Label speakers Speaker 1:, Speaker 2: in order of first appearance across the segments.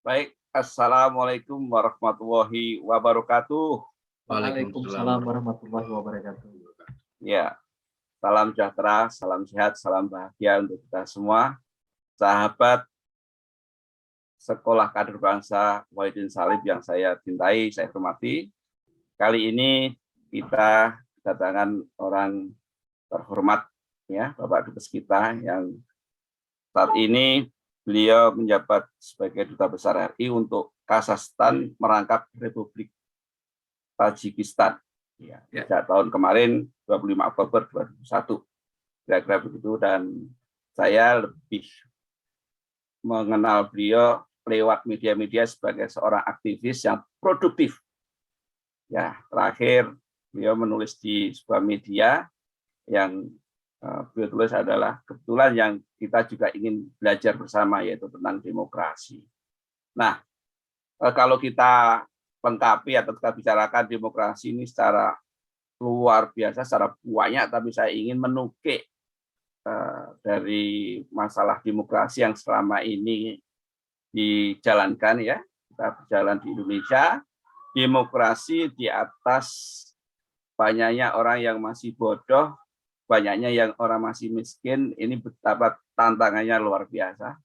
Speaker 1: Baik, Assalamualaikum warahmatullahi wabarakatuh.
Speaker 2: Waalaikumsalam
Speaker 3: Waalaikumsalam warahmatullahi
Speaker 2: warahmatullahi
Speaker 3: wabarakatuh.
Speaker 2: wabarakatuh.
Speaker 1: Ya, salam sejahtera, salam sehat, salam bahagia untuk kita semua. Sahabat Sekolah Kader Bangsa Muhyiddin Salib yang saya cintai, saya hormati. Kali ini kita kedatangan orang terhormat, ya, Bapak Dubes kita yang saat ini beliau menjabat sebagai Duta Besar RI untuk Kazakhstan merangkap Republik Tajikistan. Ya, sejak tahun kemarin 25 Oktober 2001. Kira-kira begitu, dan saya lebih mengenal beliau lewat media-media sebagai seorang aktivis yang produktif. Ya, terakhir beliau menulis di sebuah media yang beliau tulis adalah kebetulan yang kita juga ingin belajar bersama, yaitu tentang demokrasi. Nah, kalau kita lengkapi atau kita bicarakan demokrasi ini secara luar biasa, secara banyak, tapi saya ingin menukik dari masalah demokrasi yang selama ini dijalankan, ya, kita berjalan di Indonesia. Demokrasi di atas banyaknya orang yang masih bodoh, banyaknya yang orang masih miskin, ini betapa tantangannya luar biasa.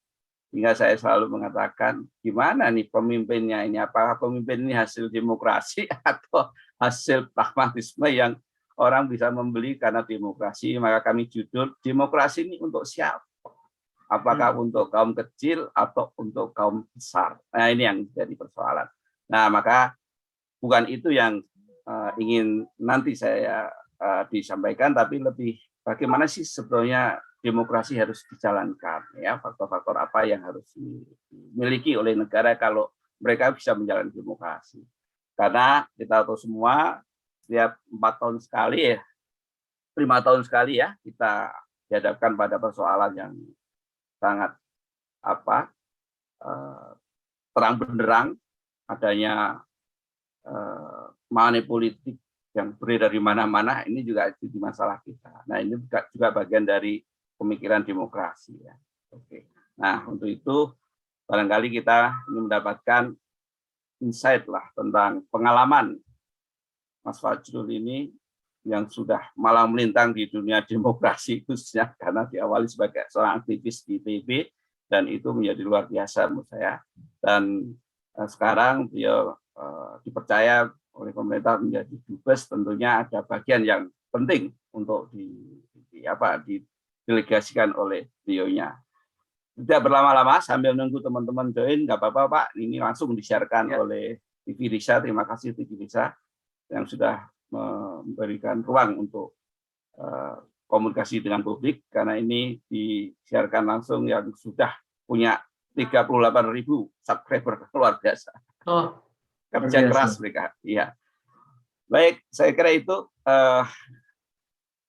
Speaker 1: Hingga saya selalu mengatakan, gimana nih pemimpinnya ini? Apakah pemimpin ini hasil demokrasi atau hasil pragmatisme yang orang bisa membeli karena demokrasi? Maka kami judul, demokrasi ini untuk siapa? Apakah untuk kaum kecil atau untuk kaum besar? Nah, ini yang jadi persoalan. Nah, maka bukan itu yang ingin nanti saya disampaikan, tapi lebih bagaimana sih sebetulnya demokrasi harus dijalankan, ya, faktor-faktor apa yang harus dimiliki oleh negara kalau mereka bisa menjalankan demokrasi. Karena kita tahu semua setiap 4 tahun sekali, ya, 5 tahun sekali, ya, kita dihadapkan pada persoalan yang sangat terang benderang, adanya money politik yang beredar dari mana-mana. Ini juga jadi masalah kita. Nah, ini juga bagian dari pemikiran demokrasi, ya. Oke. Nah, untuk itu barangkali kita ingin mendapatkan insight lah tentang pengalaman Mas Fajrul ini yang sudah malang melintang di dunia demokrasi, khususnya karena diawali sebagai seorang aktivis di PB, dan itu menjadi luar biasa menurut saya. Dan sekarang beliau dipercaya oleh pemerintah menjadi dubes, tentunya ada bagian yang penting untuk didelegasikan oleh beliaunya. Tidak berlama-lama, sambil nunggu teman-teman join, nggak apa-apa Pak, ini langsung disiarkan oleh TV Risa. Terima kasih TV Risa yang sudah memberikan ruang untuk komunikasi dengan publik, karena ini disiarkan langsung yang sudah punya 38.000 subscriber, luar biasa.
Speaker 3: Oh,
Speaker 1: Kerja keras mereka. Iya. Baik, saya kira itu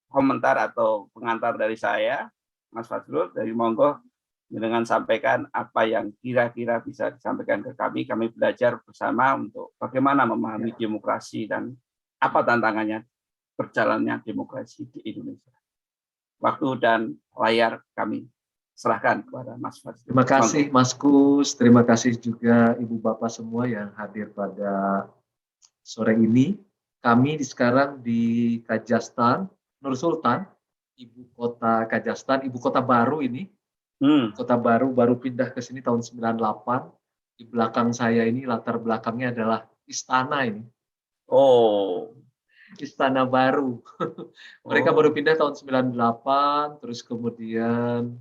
Speaker 1: komentar atau pengantar dari saya, Mas Fajrul. Dari monggo dengan sampaikan apa yang kira-kira bisa disampaikan ke kami. Kami belajar bersama untuk bagaimana memahami demokrasi dan apa tantangannya berjalannya demokrasi di Indonesia. Waktu dan layar kami serahkan kepada Mas Fajrul.
Speaker 3: Terima kasih Mas Kus, terima kasih juga Ibu Bapak semua yang hadir pada sore ini. Kami sekarang di Kazakhstan, Nur Sultan, ibu kota Kazakhstan, ibu kota baru ini. Kota baru pindah ke sini tahun 98. Di belakang saya ini latar belakangnya adalah istana ini.
Speaker 1: Oh,
Speaker 3: istana baru. Mereka baru pindah tahun 98, terus kemudian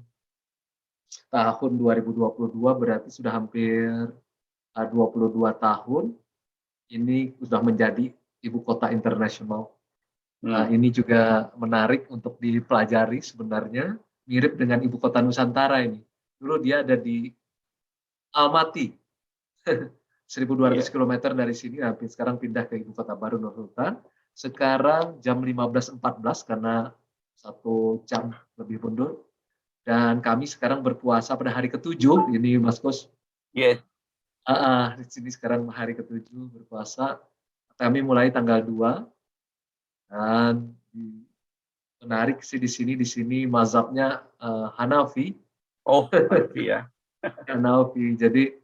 Speaker 3: tahun 2022 berarti sudah hampir 22 tahun. Ini sudah menjadi ibu kota internasional. Nah, ini juga menarik untuk dipelajari sebenarnya, mirip dengan ibu kota Nusantara ini. Dulu dia ada di Almaty, 1.200 km dari sini, tapi sekarang pindah ke ibu kota baru Nur Sultan. Sekarang jam 15.14 karena 1 jam lebih mundur. Dan kami sekarang berpuasa pada hari ke-7, ini Mas Kus.
Speaker 1: Yes.
Speaker 3: Di sini sekarang hari ke-7 berpuasa. Kami mulai tanggal 2. Dan menarik sih di sini mazhabnya Hanafi.
Speaker 1: Oh, Hanafi ya.
Speaker 3: Hanafi. Jadi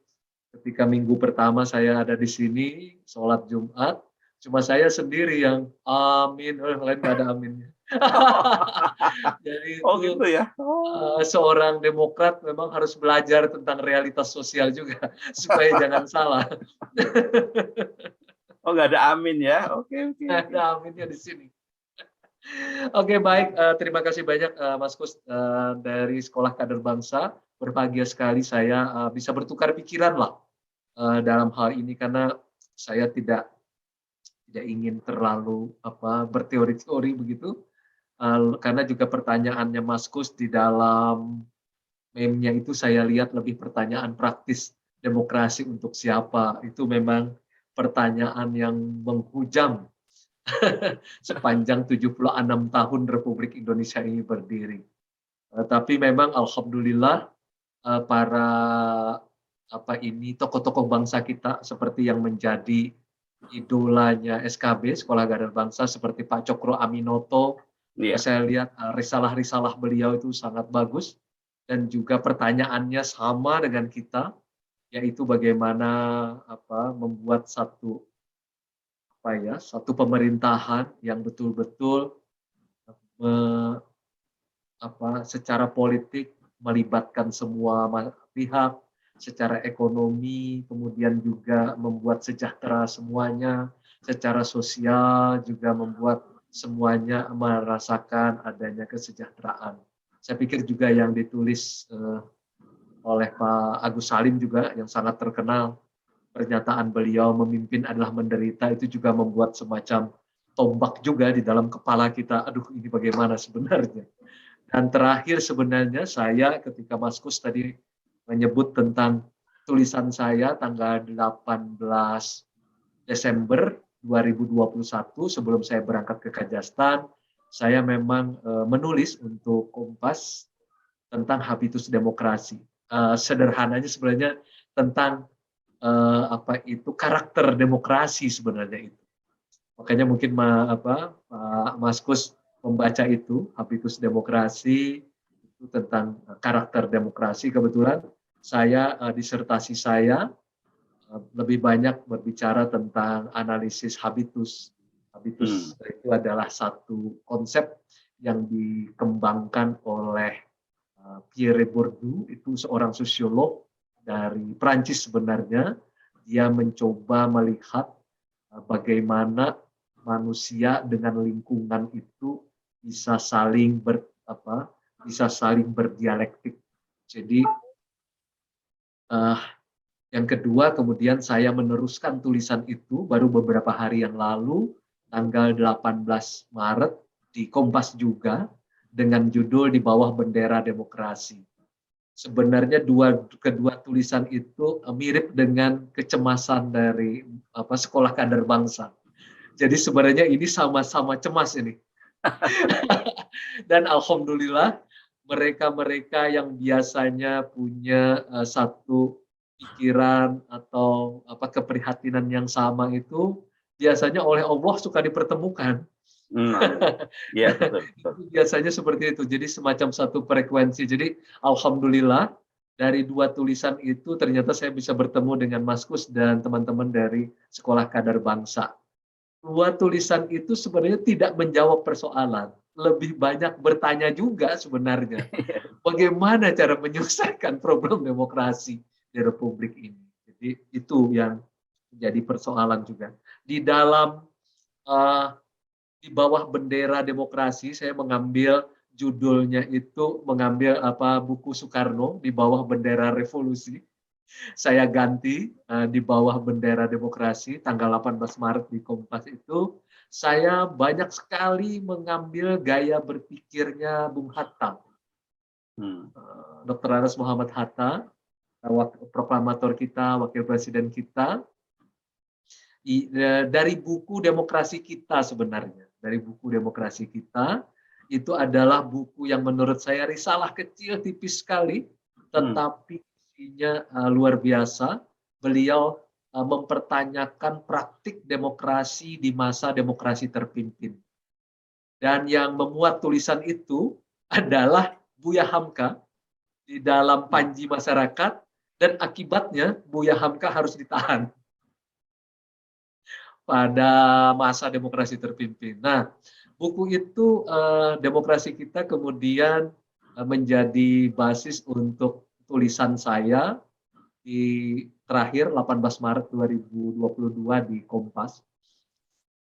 Speaker 3: Ketika minggu pertama saya ada di sini, sholat Jumat, cuma saya sendiri yang amin, orang lain nggak ada aminnya. Jadi
Speaker 1: Oh
Speaker 3: itu
Speaker 1: gitu ya. Oh.
Speaker 3: seorang demokrat memang harus belajar tentang realitas sosial juga, supaya jangan salah.
Speaker 1: Oh nggak ada amin ya. Oke oke
Speaker 3: Nggak
Speaker 1: oke.
Speaker 3: ada aminnya di sini. Oke, baik. Terima kasih banyak, Mas Kus, dari Sekolah Kader Bangsa. Berbahagia sekali saya bisa bertukar pikiran lah dalam hal ini, karena saya tidak ingin terlalu berteori-teori begitu, karena juga pertanyaannya Mas Kus di dalam meme-nya itu saya lihat lebih pertanyaan praktis, demokrasi untuk siapa. Itu memang pertanyaan yang menghujam sepanjang 76 tahun Republik Indonesia ini berdiri. Tapi memang alhamdulillah para tokoh-tokoh bangsa kita seperti yang menjadi idolanya SKB, Sekolah Kader Bangsa, seperti Pak Cokro Aminoto.
Speaker 1: Iya.
Speaker 3: Saya lihat risalah-risalah beliau itu sangat bagus, dan juga pertanyaannya sama dengan kita, yaitu bagaimana membuat satu pemerintahan yang betul-betul secara politik melibatkan semua pihak, secara ekonomi, kemudian juga membuat sejahtera semuanya, secara sosial juga membuat semuanya merasakan adanya kesejahteraan. Saya pikir juga yang ditulis oleh Pak Agus Salim juga yang sangat terkenal, pernyataan beliau memimpin adalah menderita, itu juga membuat semacam tombak juga di dalam kepala kita. Aduh, ini bagaimana sebenarnya. Dan terakhir sebenarnya saya ketika Mas Kus tadi menyebut tentang tulisan saya tanggal 18 Desember 2021 sebelum saya berangkat ke Kazakhstan, saya memang menulis untuk Kompas tentang habitus demokrasi. Sederhananya sebenarnya tentang karakter demokrasi sebenarnya itu. Makanya mungkin Mas Kus membaca itu, habitus demokrasi, itu tentang karakter demokrasi. Kebetulan saya, disertasi saya lebih banyak berbicara tentang analisis habitus. Habitus itu adalah satu konsep yang dikembangkan oleh Pierre Bourdieu, itu seorang sosiolog dari Prancis sebenarnya. Dia mencoba melihat bagaimana manusia dengan lingkungan itu bisa saling berdialektik. Jadi yang kedua, kemudian saya meneruskan tulisan itu baru beberapa hari yang lalu, tanggal 18 Maret di Kompas juga, dengan judul Di Bawah Bendera Demokrasi. Sebenarnya kedua tulisan itu mirip dengan kecemasan dari Sekolah Kader Bangsa. Jadi sebenarnya ini sama-sama cemas ini. Dan alhamdulillah mereka-mereka yang biasanya punya satu pikiran atau keprihatinan yang sama itu biasanya oleh Allah suka dipertemukan.
Speaker 1: Ya, betul, betul.
Speaker 3: Biasanya seperti itu. Jadi semacam satu frekuensi. Jadi alhamdulillah dari dua tulisan itu ternyata saya bisa bertemu dengan Mas Kus dan teman-teman dari Sekolah Kader Bangsa. Dua tulisan itu sebenarnya tidak menjawab persoalan, lebih banyak bertanya juga sebenarnya. Bagaimana cara menyelesaikan problem demokrasi di Republik ini? Jadi itu yang menjadi persoalan juga. Di dalam di bawah bendera demokrasi, saya mengambil judulnya itu mengambil buku Soekarno, Di Bawah Bendera Revolusi. Saya ganti Di Bawah Bendera Demokrasi tanggal 18 Maret di Kompas itu. Saya banyak sekali mengambil gaya berpikirnya Bung Hatta. Dr. Andes Muhammad Hatta, proklamator kita, wakil presiden kita, dari buku Demokrasi Kita sebenarnya. Dari buku Demokrasi Kita, itu adalah buku yang menurut saya risalah kecil tipis sekali, tetapi isinya luar biasa. Beliau mempertanyakan praktik demokrasi di masa demokrasi terpimpin. Dan yang memuat tulisan itu adalah Buya Hamka di dalam Panji Masyarakat. Dan akibatnya Buya Hamka harus ditahan pada masa demokrasi terpimpin. Nah, buku itu demokrasi kita kemudian menjadi basis untuk tulisan saya di terakhir 18 Maret 2022 di Kompas.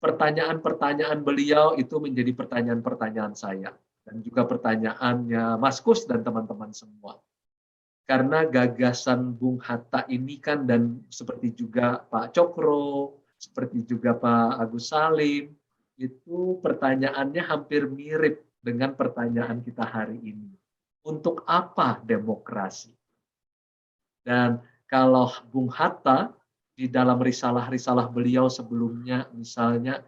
Speaker 3: Pertanyaan-pertanyaan beliau itu menjadi pertanyaan-pertanyaan saya dan juga pertanyaannya Mas Kus dan teman-teman semua. Karena gagasan Bung Hatta ini kan, dan seperti juga Pak Cokro, seperti juga Pak Agus Salim, itu pertanyaannya hampir mirip dengan pertanyaan kita hari ini. Untuk apa demokrasi? Dan kalau Bung Hatta di dalam risalah-risalah beliau sebelumnya, misalnya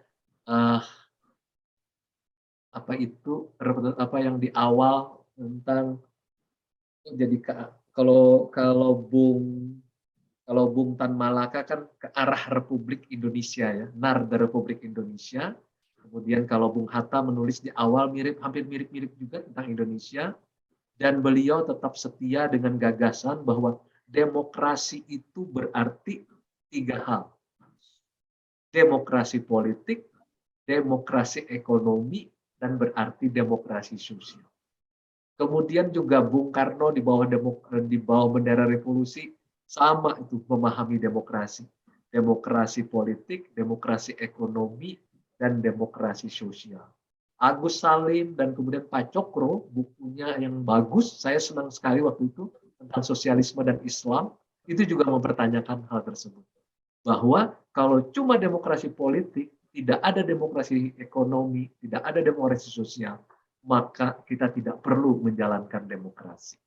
Speaker 3: apa yang di awal tentang, jadi kalau Bung Tan Malaka kan ke arah Republik Indonesia ya, Narda Republik Indonesia. Kemudian kalau Bung Hatta menulis di awal hampir mirip-mirip juga tentang Indonesia, dan beliau tetap setia dengan gagasan bahwa demokrasi itu berarti 3 hal. Demokrasi politik, demokrasi ekonomi, dan berarti demokrasi sosial. Kemudian juga Bung Karno di bawah bendera revolusi sama itu memahami demokrasi. Demokrasi politik, demokrasi ekonomi, dan demokrasi sosial. Agus Salim dan kemudian Pak Cokro, bukunya yang bagus, saya senang sekali waktu itu, tentang sosialisme dan Islam, itu juga mempertanyakan hal tersebut. Bahwa kalau cuma demokrasi politik, tidak ada demokrasi ekonomi, tidak ada demokrasi sosial, maka kita tidak perlu menjalankan demokrasi.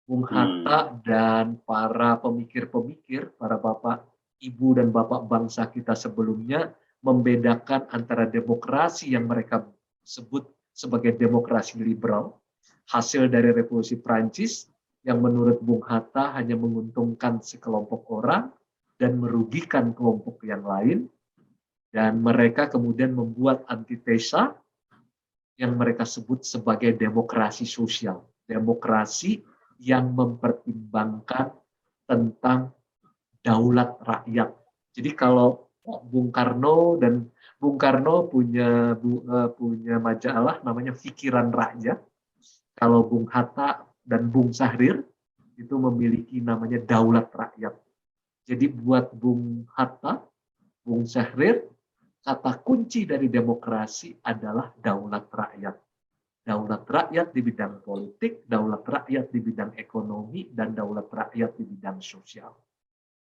Speaker 3: Bung Hatta dan para pemikir-pemikir, para bapak, ibu, dan bapak bangsa kita sebelumnya membedakan antara demokrasi yang mereka sebut sebagai demokrasi liberal, hasil dari revolusi Prancis, yang menurut Bung Hatta hanya menguntungkan sekelompok orang dan merugikan kelompok yang lain, dan mereka kemudian membuat antitesa yang mereka sebut sebagai demokrasi sosial, demokrasi yang mempertimbangkan tentang daulat rakyat. Jadi kalau Bung Karno punya majalah namanya Pikiran Rakyat. Kalau Bung Hatta dan Bung Syahrir itu memiliki namanya Daulat Rakyat. Jadi buat Bung Hatta, Bung Syahrir, kata kunci dari demokrasi adalah daulat rakyat. Daulat rakyat di bidang politik, daulat rakyat di bidang ekonomi, dan daulat rakyat di bidang sosial.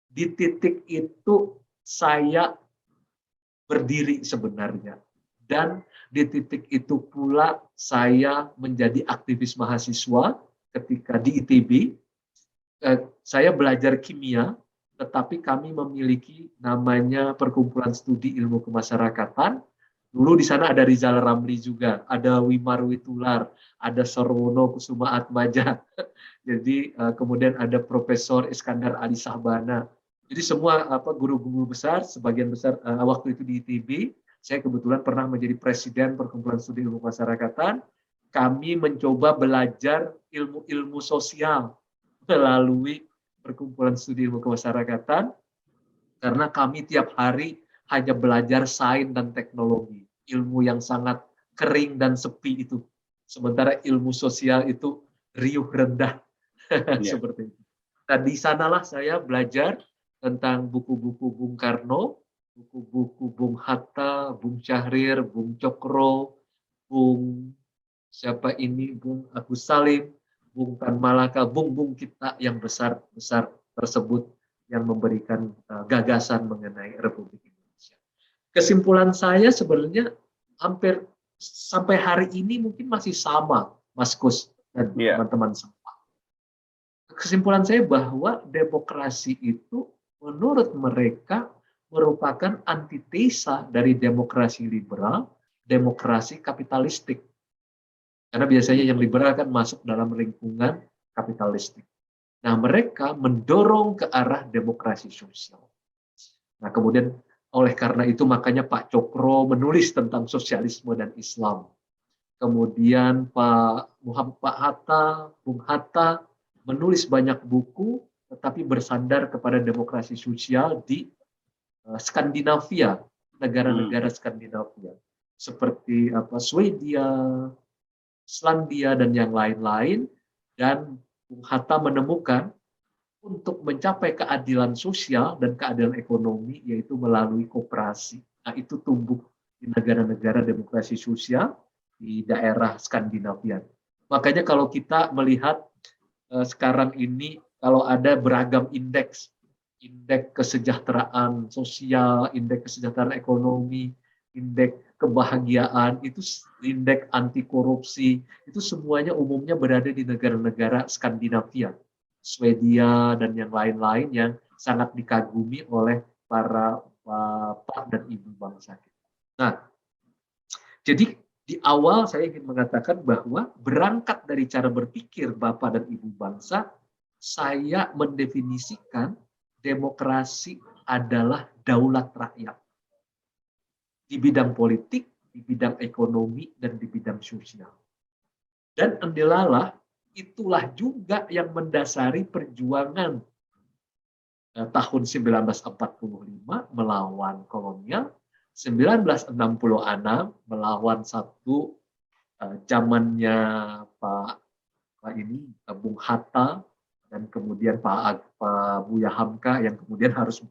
Speaker 3: Di titik itu saya berdiri sebenarnya. Dan di titik itu pula saya menjadi aktivis mahasiswa ketika di ITB. Saya belajar kimia, tetapi kami memiliki namanya Perkumpulan Studi Ilmu Kemasyarakatan. Dulu di sana ada Rizal Ramli juga, ada Wimar Witular, ada Sarwono Kusuma Atmaja. Jadi kemudian ada Profesor Iskandar Ali Sahbana. Jadi semua guru-guru besar, sebagian besar waktu itu di ITB, saya kebetulan pernah menjadi presiden Perkumpulan Studi Ilmu Kemasyarakatan. Kami mencoba belajar ilmu-ilmu sosial melalui Perkumpulan Studi Ilmu Kemasyarakatan, karena kami tiap hari hanya belajar sains dan teknologi, ilmu yang sangat kering dan sepi itu. Sementara ilmu sosial itu riuh rendah, seperti itu. Nah, di sanalah saya belajar tentang buku-buku Bung Karno, buku-buku Bung Hatta, Bung Syahrir, Bung Cokro, Bung Agus Salim, Bung Tan Malaka, bung kita yang besar-besar tersebut yang memberikan gagasan mengenai Republik Indonesia. Kesimpulan saya sebenarnya hampir sampai hari ini mungkin masih sama, Mas Kus dan teman-teman semua. Kesimpulan saya bahwa demokrasi itu menurut mereka merupakan antitesa dari demokrasi liberal, demokrasi kapitalistik. Karena biasanya yang liberal kan masuk dalam lingkungan kapitalistik. Nah, mereka mendorong ke arah demokrasi sosial. Nah, kemudian oleh karena itu makanya Pak Cokro menulis tentang sosialisme dan Islam. Kemudian Bung Hatta menulis banyak buku tetapi bersandar kepada demokrasi sosial di Skandinavia, negara-negara Skandinavia seperti Swedia, Selandia dan yang lain-lain, dan Bung Hatta menemukan untuk mencapai keadilan sosial dan keadilan ekonomi yaitu melalui koperasi. Nah, itu tumbuh di negara-negara demokrasi sosial di daerah Skandinavia. Makanya kalau kita melihat sekarang ini kalau ada beragam indeks kesejahteraan sosial, indeks kesejahteraan ekonomi, indeks kebahagiaan, itu indeks anti korupsi, itu semuanya umumnya berada di negara-negara Skandinavia, Swedia dan yang lain-lain yang sangat dikagumi oleh para bapak dan ibu bangsa kita. Nah, jadi di awal saya ingin mengatakan bahwa berangkat dari cara berpikir bapak dan ibu bangsa, saya mendefinisikan demokrasi adalah daulat rakyat di bidang politik, di bidang ekonomi, dan di bidang sosial. Dan andelalah itulah juga yang mendasari perjuangan tahun 1945 melawan kolonial, 1966 melawan satu zamannya Pak Bung Hatta dan kemudian Pak Buya Hamka yang kemudian harus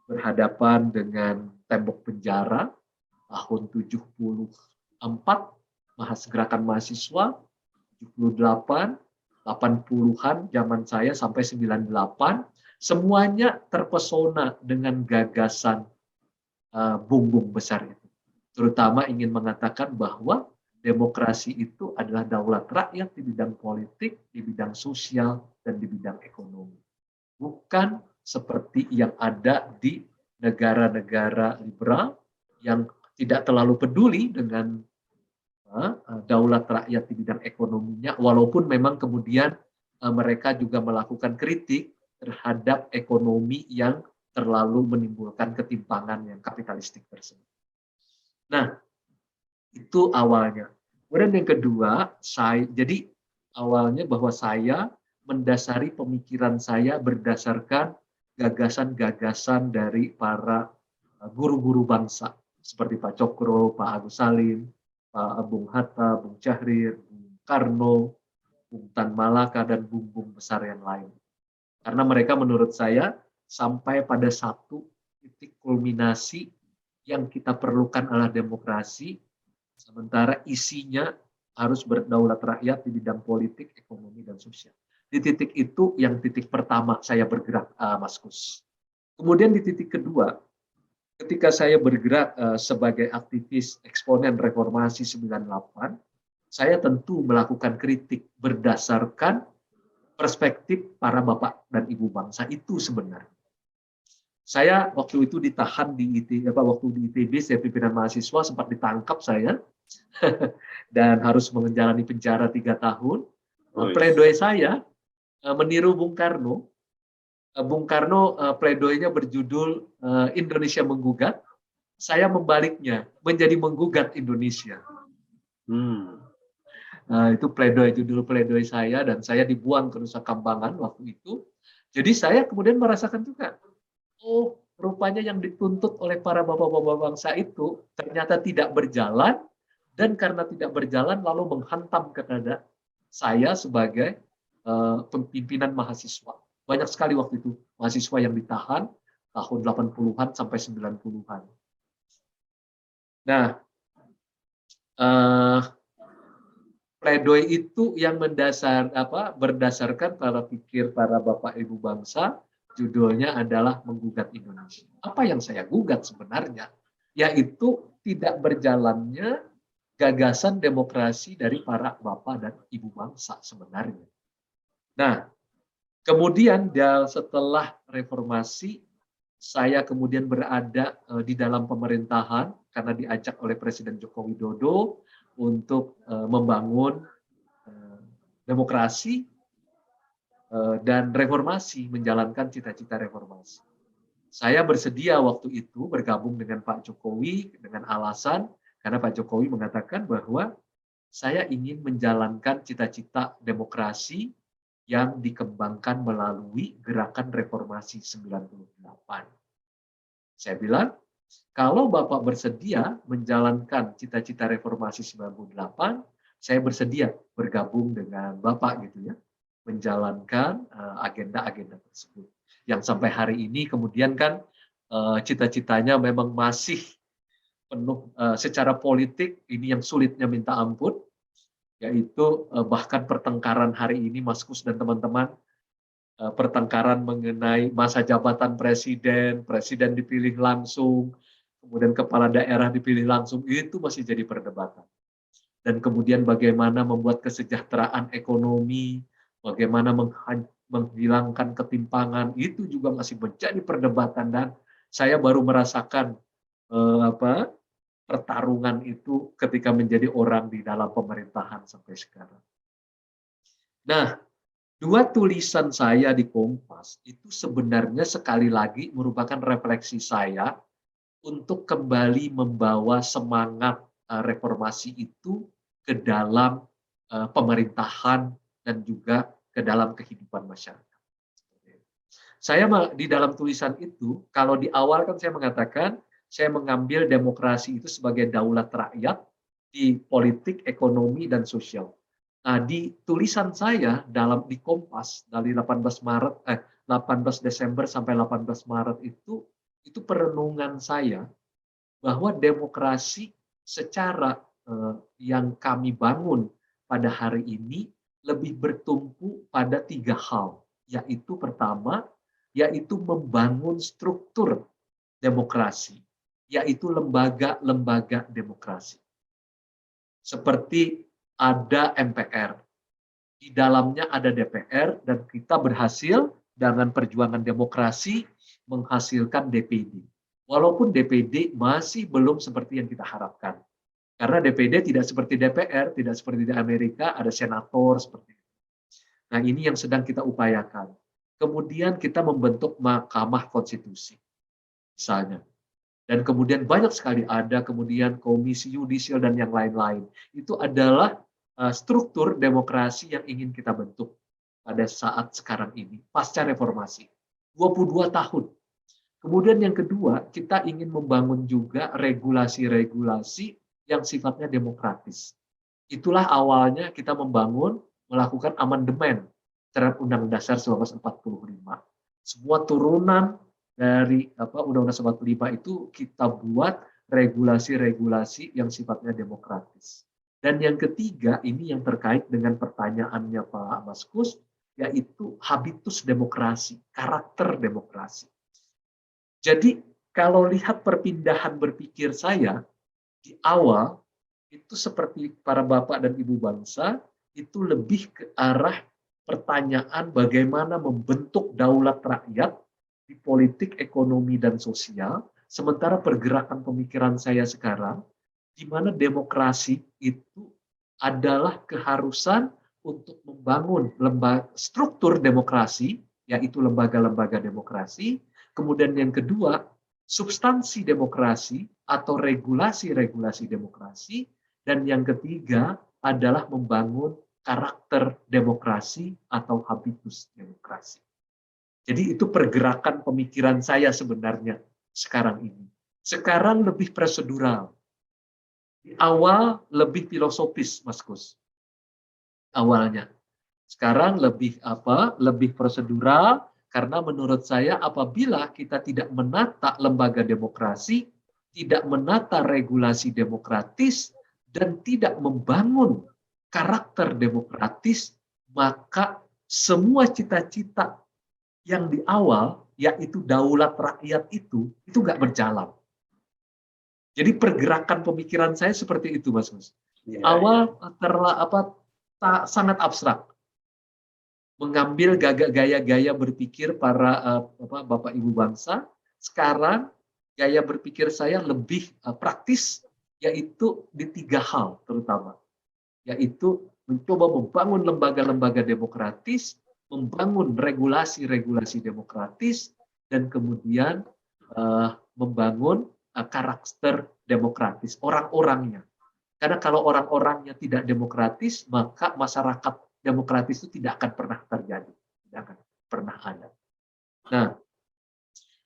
Speaker 3: berhadapan dengan tembok penjara tahun 74, gerakan mahasiswa 78, 80-an zaman saya sampai 98, semuanya terpesona dengan gagasan Bung besar itu. Terutama ingin mengatakan bahwa demokrasi itu adalah daulat rakyat di bidang politik, di bidang sosial, dan di bidang ekonomi. Bukan seperti yang ada di negara-negara liberal yang tidak terlalu peduli dengan daulat rakyat di bidang ekonominya, walaupun memang kemudian mereka juga melakukan kritik terhadap ekonomi yang terlalu menimbulkan ketimpangan yang kapitalistik tersebut. Nah, itu awalnya. Kemudian yang kedua, jadi awalnya bahwa saya mendasari pemikiran saya berdasarkan gagasan-gagasan dari para guru-guru bangsa seperti Pak Cokro, Pak Agus Salim, Pak Bung Hatta, Bung Syahrir, Bung Karno, Bung Tan Malaka, dan Bung besar yang lain. Karena mereka menurut saya sampai pada satu titik kulminasi yang kita perlukan adalah demokrasi, sementara isinya harus berdaulat rakyat di bidang politik, ekonomi, dan sosial. Di titik itu yang titik pertama saya bergerak, Mas Kus. Kemudian di titik kedua, ketika saya bergerak sebagai aktivis eksponen reformasi 98, saya tentu melakukan kritik berdasarkan perspektif para bapak dan ibu bangsa itu sebenarnya. Saya waktu itu ditahan di ITB, saya pimpinan mahasiswa, sempat ditangkap saya dan harus menjalani penjara 3 tahun. Pledoi saya meniru Bung Karno. Bung Karno pledoinya berjudul Indonesia Menggugat. Saya membaliknya, menjadi menggugat Indonesia. Itu judul pledoi saya, dan saya dibuang ke Nusa Kambangan waktu itu. Jadi saya kemudian merasakan juga, oh rupanya yang dituntut oleh para bapak-bapak bangsa itu ternyata tidak berjalan, dan karena tidak berjalan lalu menghantam kepada saya sebagai pimpinan mahasiswa. Banyak sekali waktu itu mahasiswa yang ditahan tahun 80-an sampai 90-an. Nah, pledoi itu yang berdasarkan para pikir para bapak ibu bangsa, judulnya adalah Menggugat Indonesia. Apa yang saya gugat sebenarnya, yaitu tidak berjalannya gagasan demokrasi dari para bapak dan ibu bangsa sebenarnya. Nah, kemudian setelah reformasi, saya kemudian berada di dalam pemerintahan karena diajak oleh Presiden Joko Widodo untuk membangun demokrasi dan reformasi, menjalankan cita-cita reformasi. Saya bersedia waktu itu bergabung dengan Pak Jokowi dengan alasan karena Pak Jokowi mengatakan bahwa saya ingin menjalankan cita-cita demokrasi yang dikembangkan melalui gerakan reformasi 98. Saya bilang, kalau Bapak bersedia menjalankan cita-cita reformasi 98, saya bersedia bergabung dengan Bapak gitu ya, menjalankan agenda-agenda tersebut. Yang sampai hari ini kemudian kan cita-citanya memang masih penuh secara politik, ini yang sulitnya minta ampun, yaitu bahkan pertengkaran hari ini Mas Kus dan teman-teman, pertengkaran mengenai masa jabatan presiden, presiden dipilih langsung, kemudian kepala daerah dipilih langsung, itu masih jadi perdebatan. Dan kemudian bagaimana membuat kesejahteraan ekonomi, bagaimana menghilangkan ketimpangan, itu juga masih menjadi perdebatan. Dan saya baru merasakan pertarungan itu ketika menjadi orang di dalam pemerintahan sampai sekarang. Nah, dua tulisan saya di Kompas itu sebenarnya sekali lagi merupakan refleksi saya untuk kembali membawa semangat reformasi itu ke dalam pemerintahan dan juga ke dalam kehidupan masyarakat. Saya di dalam tulisan itu, kalau di awal kan saya mengatakan, saya mengambil demokrasi itu sebagai daulat rakyat di politik, ekonomi, dan sosial. Nah, di tulisan saya di Kompas dari 18 Desember sampai 18 Maret itu perenungan saya bahwa demokrasi secara yang kami bangun pada hari ini lebih bertumpu pada 3 hal, yaitu pertama, yaitu membangun struktur demokrasi, yaitu lembaga-lembaga demokrasi. Seperti ada MPR, di dalamnya ada DPR, dan kita berhasil dengan perjuangan demokrasi menghasilkan DPD. Walaupun DPD masih belum seperti yang kita harapkan. Karena DPD tidak seperti DPR, tidak seperti di Amerika, ada senator seperti itu. Nah, ini yang sedang kita upayakan. Kemudian kita membentuk Mahkamah Konstitusi, misalnya. Dan kemudian banyak sekali ada kemudian komisi yudisial dan yang lain-lain. Itu adalah struktur demokrasi yang ingin kita bentuk pada saat sekarang ini, pasca reformasi. 22 tahun. Kemudian yang kedua, kita ingin membangun juga regulasi-regulasi yang sifatnya demokratis. Itulah awalnya kita melakukan amandemen terhadap Undang-Undang Dasar 1945. Semua turunan dari Undang-Undang 1945 itu kita buat regulasi-regulasi yang sifatnya demokratis. Dan yang ketiga, ini yang terkait dengan pertanyaannya Pak Mas Kus, yaitu habitus demokrasi, karakter demokrasi. Jadi kalau lihat perpindahan berpikir saya di awal, itu seperti para bapak dan ibu bangsa, itu lebih ke arah pertanyaan bagaimana membentuk daulat rakyat di politik, ekonomi, dan sosial, sementara pergerakan pemikiran saya sekarang, di mana demokrasi itu adalah keharusan untuk membangun struktur demokrasi, yaitu lembaga-lembaga demokrasi, kemudian yang kedua, substansi demokrasi atau regulasi-regulasi demokrasi, dan yang ketiga adalah membangun karakter demokrasi atau habitus demokrasi. Jadi itu pergerakan pemikiran saya sebenarnya sekarang ini. Sekarang lebih prosedural. Di awal lebih filosofis, Mas Kus. Awalnya. Sekarang lebih prosedural, karena menurut saya apabila kita tidak menata lembaga demokrasi, tidak menata regulasi demokratis, dan tidak membangun karakter demokratis, maka semua cita-cita yang di awal, yaitu daulat rakyat itu nggak berjalan. Jadi pergerakan pemikiran saya seperti itu, Mas Mus. Awal sangat abstrak. Mengambil gaya-gaya berpikir para bapak ibu bangsa. Sekarang gaya berpikir saya lebih praktis, yaitu di 3 hal terutama. Yaitu mencoba membangun lembaga-lembaga demokratis, membangun regulasi-regulasi demokratis, dan kemudian membangun karakter demokratis, orang-orangnya. Karena kalau orang-orangnya tidak demokratis, maka masyarakat demokratis itu tidak akan pernah terjadi, tidak akan pernah ada. Nah,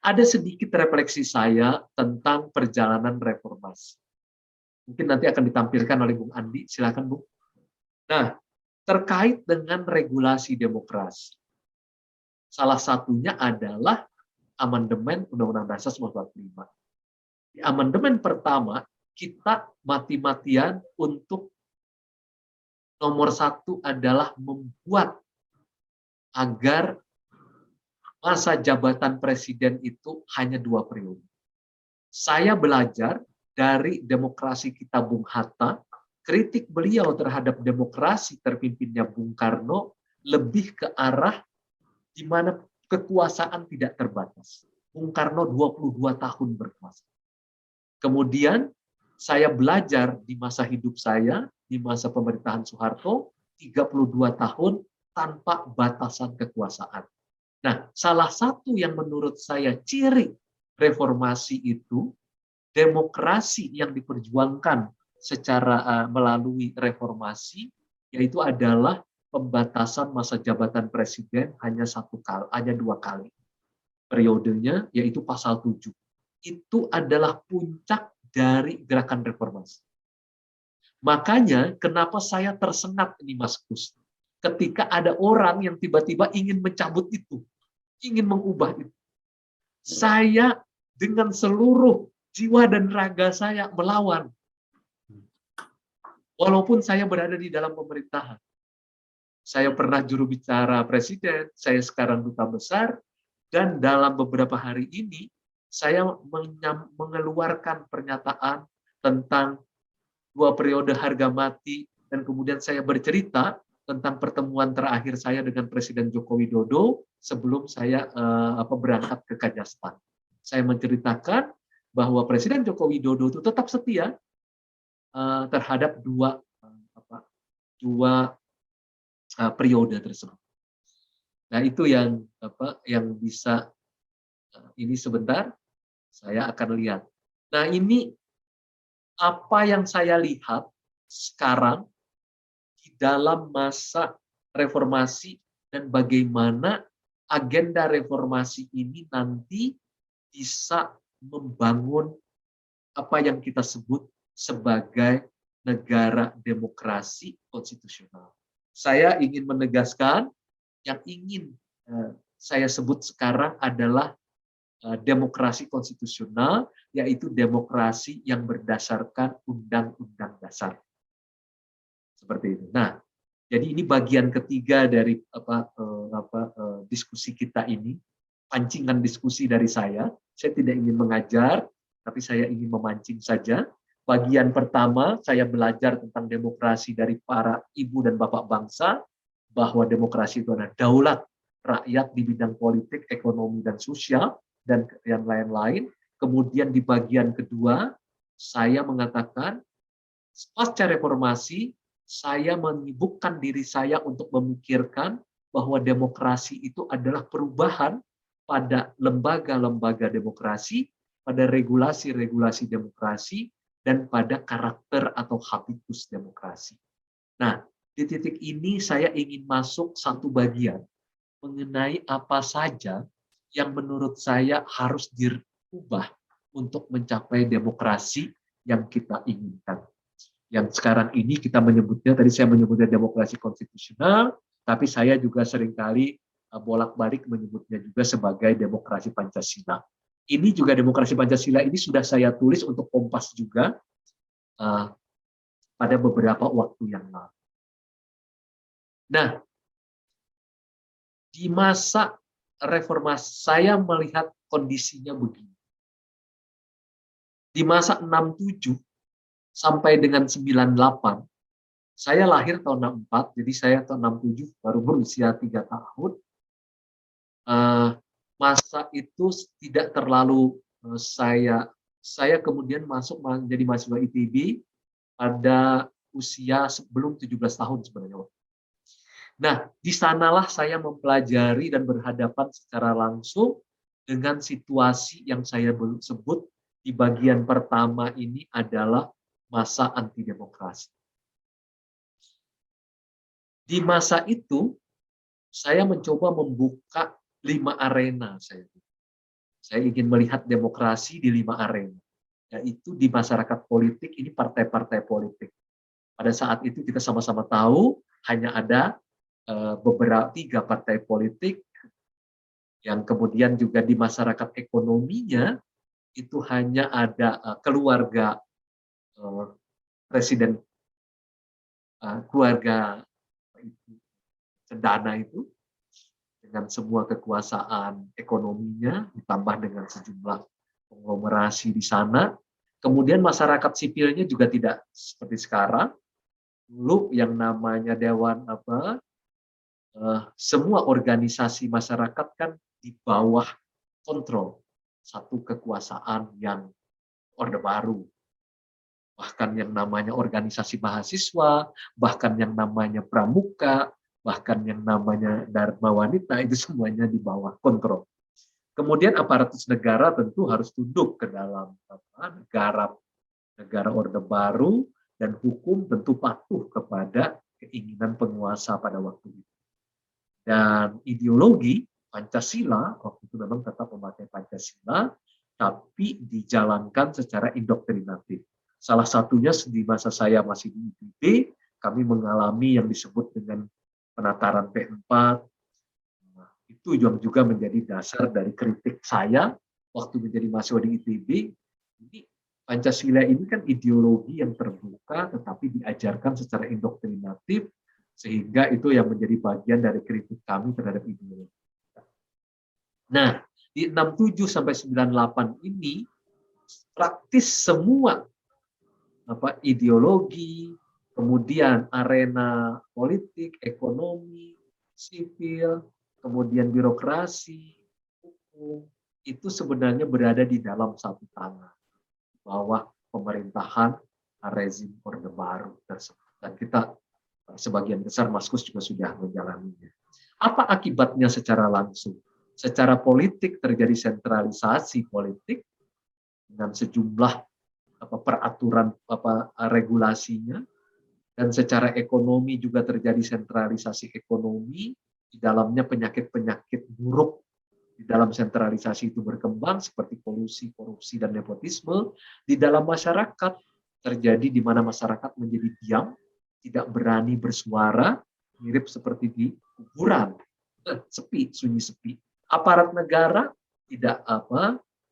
Speaker 3: ada sedikit refleksi saya tentang perjalanan reformasi. Mungkin nanti akan ditampilkan oleh Bung Andi, silakan Bung. Nah, terkait dengan regulasi demokrasi. Salah satunya adalah amandemen Undang-Undang Dasar 1945. Di amandemen pertama, kita mati-matian untuk nomor satu adalah membuat agar masa jabatan presiden itu hanya 2 periode. Saya belajar dari demokrasi kita Bung Hatta, kritik beliau terhadap demokrasi terpimpinnya Bung Karno lebih ke arah di mana kekuasaan tidak terbatas. Bung Karno 22 tahun berkuasa. Kemudian saya belajar di masa hidup saya, di masa pemerintahan Soeharto, 32 tahun tanpa batasan kekuasaan. Nah, salah satu yang menurut saya ciri reformasi itu, demokrasi yang diperjuangkan secara melalui reformasi, yaitu adalah pembatasan masa jabatan presiden hanya 2 kali. Periodenya yaitu pasal 7. Itu adalah puncak dari gerakan reformasi. Makanya kenapa saya tersengat ini Mas Kus, ketika ada orang yang tiba-tiba ingin mencabut itu, ingin mengubah itu. Saya dengan seluruh jiwa dan raga saya melawan. Walaupun saya berada di dalam pemerintahan. Saya pernah juru bicara presiden, saya sekarang duta besar, dan dalam beberapa hari ini saya mengeluarkan pernyataan tentang 2 periode harga mati, dan kemudian saya bercerita tentang pertemuan terakhir saya dengan Presiden Joko Widodo sebelum saya berangkat ke Kazakhstan. Saya menceritakan bahwa Presiden Joko Widodo itu tetap setia terhadap dua periode tersebut. Nah, itu yang bisa ini sebentar saya akan lihat. Nah, ini apa yang saya lihat sekarang di dalam masa reformasi dan bagaimana agenda reformasi ini nanti bisa membangun apa yang kita sebut sebagai negara demokrasi konstitusional. Saya ingin menegaskan yang ingin saya sebut sekarang adalah demokrasi konstitusional, yaitu demokrasi yang berdasarkan undang-undang dasar. Seperti itu. Nah, jadi ini bagian ketiga dari diskusi kita ini, pancingan diskusi dari saya. Saya tidak ingin mengajar, tapi saya ingin memancing saja. Bagian pertama, saya belajar tentang demokrasi dari para ibu dan bapak bangsa, bahwa demokrasi itu adalah daulat rakyat di bidang politik, ekonomi, dan sosial, dan yang lain-lain. Kemudian di bagian kedua, saya mengatakan, pasca reformasi, saya menyibukkan diri saya untuk memikirkan bahwa demokrasi itu adalah perubahan pada lembaga-lembaga demokrasi, pada regulasi-regulasi demokrasi, dan pada karakter atau habitus demokrasi. Nah, di titik ini saya ingin masuk satu bagian mengenai apa saja yang menurut saya harus dirubah untuk mencapai demokrasi yang kita inginkan. Yang sekarang ini kita menyebutnya, tadi saya menyebutnya demokrasi konstitusional, tapi saya juga seringkali bolak-balik menyebutnya juga sebagai demokrasi Pancasila. Ini juga demokrasi Pancasila ini sudah saya tulis untuk Kompas juga pada beberapa waktu yang lalu. Nah, di masa reformasi saya melihat kondisinya begini. Di masa 67 sampai dengan 98, saya lahir tahun 64, jadi saya tahun 67 baru berusia 3 tahun. Masa itu tidak terlalu saya kemudian masuk menjadi mahasiswa ITB pada usia sebelum 17 tahun sebenarnya. Nah, di sanalah saya mempelajari dan berhadapan secara langsung dengan situasi yang saya sebut di bagian pertama ini adalah masa anti demokrasi. Di masa itu, saya mencoba membuka 5 arena. Saya ingin melihat demokrasi di 5 arena, yaitu di masyarakat politik, ini partai-partai politik. Pada saat itu kita sama-sama tahu hanya ada beberapa 3 partai politik, yang kemudian juga di masyarakat ekonominya itu hanya ada keluarga presiden, keluarga cendana itu dengan semua kekuasaan ekonominya ditambah dengan sejumlah konglomerasi di sana. Kemudian masyarakat sipilnya juga tidak seperti sekarang. Dulu yang namanya dewan semua organisasi masyarakat kan di bawah kontrol satu kekuasaan yang Orde Baru. Bahkan yang namanya organisasi mahasiswa, bahkan yang namanya pramuka, bahkan yang namanya Dharma Wanita, itu semuanya di bawah kontrol. Kemudian aparatus negara tentu harus tunduk ke dalam negara Orde Baru, dan hukum tentu patuh kepada keinginan penguasa pada waktu itu. Dan ideologi Pancasila, waktu itu memang tetap memakai Pancasila, tapi dijalankan secara indoktrinatif. Salah satunya di masa saya masih di IPB, kami mengalami yang disebut dengan penataran P4. Nah, itu juga menjadi dasar dari kritik saya waktu menjadi mahasiswa di ITB. Ini Pancasila ini kan ideologi yang terbuka, tetapi diajarkan secara indoktrinatif, sehingga itu yang menjadi bagian dari kritik kami terhadap ideologi. Nah, di 67 sampai 98 ini praktis semua ideologi, kemudian arena politik, ekonomi, sipil, kemudian birokrasi, hukum, itu sebenarnya berada di dalam satu tangan, bawah pemerintahan rezim Orde Baru tersebut. Dan kita sebagian besar Maskus juga sudah menjalaninya. Apa akibatnya secara langsung? Secara politik terjadi sentralisasi politik dengan sejumlah peraturan regulasinya, dan secara ekonomi juga terjadi sentralisasi ekonomi, di dalamnya penyakit-penyakit buruk di dalam sentralisasi itu berkembang seperti polusi, korupsi, dan nepotisme. Di dalam masyarakat terjadi di mana masyarakat menjadi diam, tidak berani bersuara, mirip seperti di kuburan, sepi, sunyi sepi. Aparat negara tidak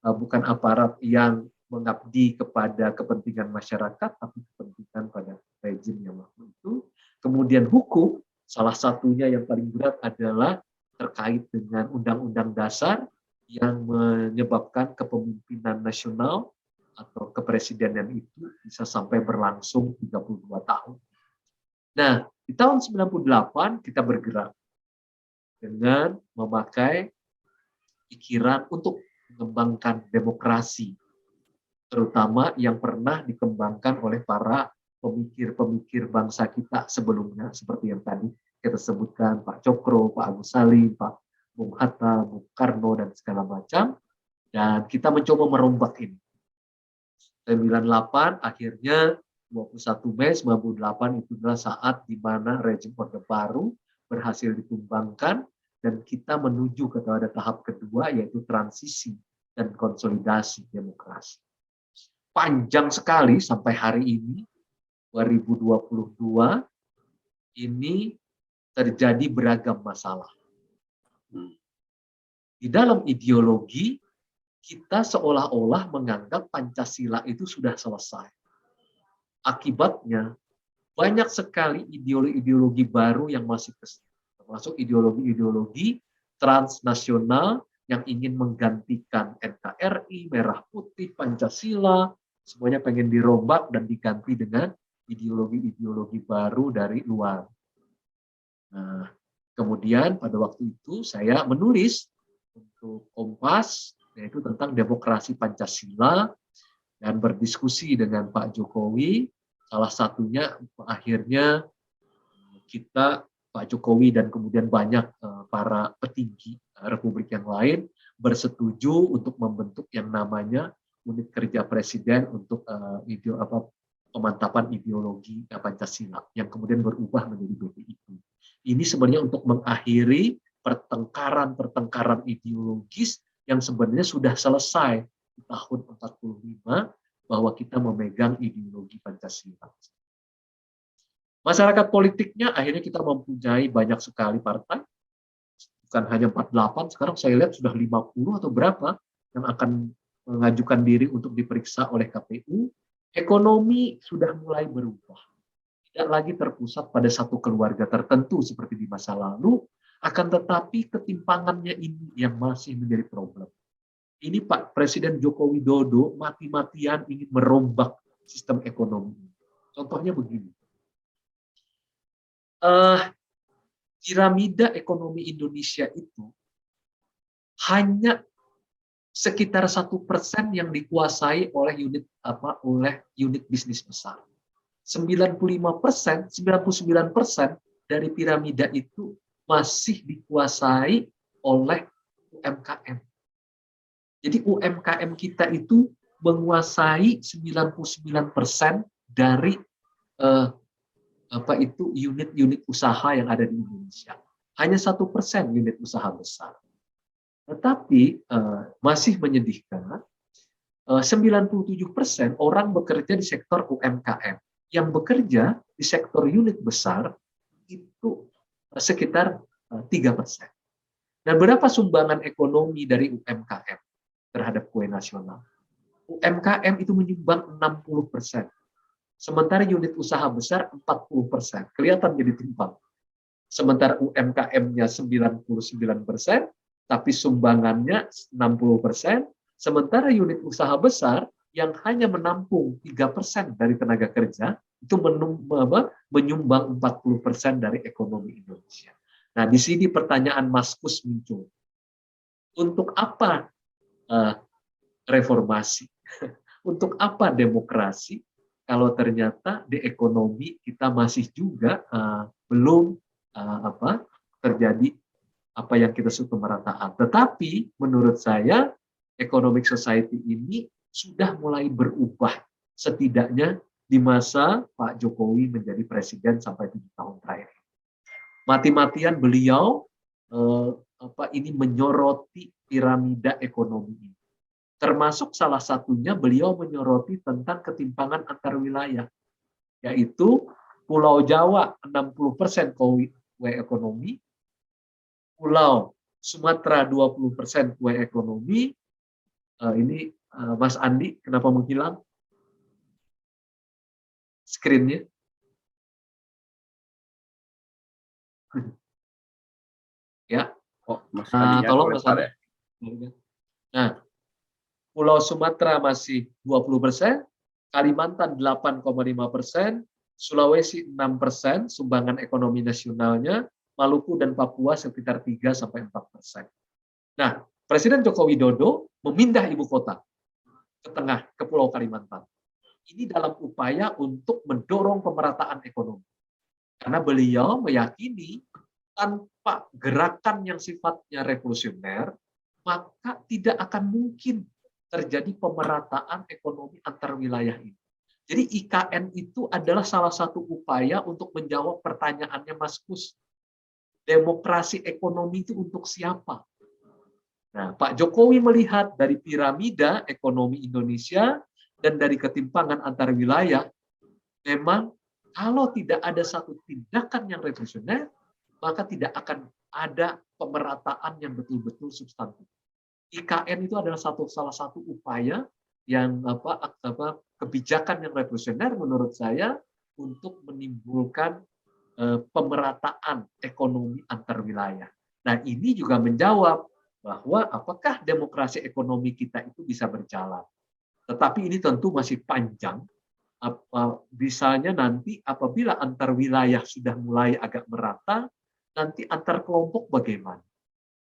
Speaker 3: bukan aparat yang mengabdi kepada kepentingan masyarakat, tapi kepentingan pada rezim yang waktu itu. Kemudian hukum, salah satunya yang paling berat adalah terkait dengan Undang-Undang Dasar yang menyebabkan kepemimpinan nasional atau kepresidenan itu bisa sampai berlangsung 32 tahun. Nah, di tahun 98 kita bergerak dengan memakai pikiran untuk mengembangkan demokrasi, terutama yang pernah dikembangkan oleh para pemikir-pemikir bangsa kita sebelumnya, seperti yang tadi kita sebutkan, Pak Cokro, Pak Agus Salim, Pak Bung Hatta, Bung Karno, dan segala macam. Dan kita mencoba merombak ini. 98 akhirnya 21 Mei 98 itu adalah saat di mana rezim Orde Baru berhasil ditumbangkan, dan kita menuju kepada tahap kedua, yaitu transisi dan konsolidasi demokrasi. Panjang sekali sampai hari ini, 2022, ini terjadi beragam masalah. Di dalam ideologi, kita seolah-olah menganggap Pancasila itu sudah selesai. Akibatnya, banyak sekali ideologi-ideologi baru yang masih termasuk ideologi-ideologi transnasional yang ingin menggantikan NKRI, Merah Putih, Pancasila, semuanya pengen dirombak dan diganti dengan ideologi-ideologi baru dari luar. Nah, kemudian pada waktu itu saya menulis untuk Kompas, yaitu tentang demokrasi Pancasila, dan berdiskusi dengan Pak Jokowi. Salah satunya akhirnya kita, Pak Jokowi dan kemudian banyak para petinggi Republik yang lain bersetuju untuk membentuk yang namanya Unit Kerja Presiden untuk pemantapan ideologi Pancasila, yang kemudian berubah menjadi BPIP. Ini sebenarnya untuk mengakhiri pertengkaran-pertengkaran ideologis yang sebenarnya sudah selesai di tahun 45 bahwa kita memegang ideologi Pancasila. Masyarakat politiknya akhirnya kita mempunyai banyak sekali partai, bukan hanya 48, sekarang saya lihat sudah 50 atau berapa yang akan mengajukan diri untuk diperiksa oleh KPU. Ekonomi sudah mulai berubah. Tidak lagi terpusat pada satu keluarga tertentu seperti di masa lalu, akan tetapi ketimpangannya ini yang masih menjadi problem. Ini Pak Presiden Joko Widodo mati-matian ingin merombak sistem ekonomi. Contohnya begini, piramida ekonomi Indonesia itu hanya sekitar 1% yang dikuasai oleh unit bisnis besar. 99% dari piramida itu masih dikuasai oleh UMKM. Jadi UMKM kita itu menguasai 99% dari unit-unit usaha yang ada di Indonesia. Hanya 1% unit usaha besar. Tetapi masih menyedihkan, 97% orang bekerja di sektor UMKM. Yang bekerja di sektor unit besar itu sekitar 3%. Dan berapa sumbangan ekonomi dari UMKM terhadap kue nasional? UMKM itu menyumbang 60%. Sementara unit usaha besar 40%. Kelihatan jadi timpang. Sementara UMKM-nya 99%, tapi sumbangannya 60%. Sementara unit usaha besar yang hanya menampung 3% dari tenaga kerja, itu menyumbang 40% dari ekonomi Indonesia. Nah, di sini pertanyaan Mas Kus muncul. Untuk apa reformasi? Untuk apa demokrasi? Kalau ternyata di ekonomi kita masih juga belum terjadi apa yang kita sebut pemerataan. Tetapi menurut saya economic society ini sudah mulai berubah, setidaknya di masa Pak Jokowi menjadi presiden sampai 7 tahun terakhir. Mati-matian beliau ini menyoroti piramida ekonomi ini. Termasuk salah satunya beliau menyoroti tentang ketimpangan antar wilayah, yaitu Pulau Jawa 60% kue ekonomi, Pulau Sumatera 20% kue ekonomi. Ini Mas Andi, kenapa menghilang screen-nya? Ya,
Speaker 1: Mas Andi,
Speaker 3: tolong Mas Andi. Nah, Pulau Sumatera masih 20%, Kalimantan 8,5%, Sulawesi 6% sumbangan ekonomi nasionalnya, Maluku dan Papua sekitar 3-4%. Nah, Presiden Joko Widodo memindah ibu kota ke tengah, ke Pulau Kalimantan. Ini dalam upaya untuk mendorong pemerataan ekonomi. Karena beliau meyakini tanpa gerakan yang sifatnya revolusioner, maka tidak akan mungkin terjadi pemerataan ekonomi antar wilayah ini. Jadi IKN itu adalah salah satu upaya untuk menjawab pertanyaannya Mas Kus. Demokrasi ekonomi itu untuk siapa? Nah, Pak Jokowi melihat dari piramida ekonomi Indonesia dan dari ketimpangan antar wilayah, memang kalau tidak ada satu tindakan yang revolusioner, maka tidak akan ada pemerataan yang betul-betul substantif. IKN itu adalah salah satu upaya yang kebijakan yang revolusioner menurut saya untuk menimbulkan pemerataan ekonomi antar wilayah. Nah, ini juga menjawab bahwa apakah demokrasi ekonomi kita itu bisa berjalan. Tetapi ini tentu masih panjang. Misalnya nanti apabila antar wilayah sudah mulai agak merata, nanti antar kelompok bagaimana?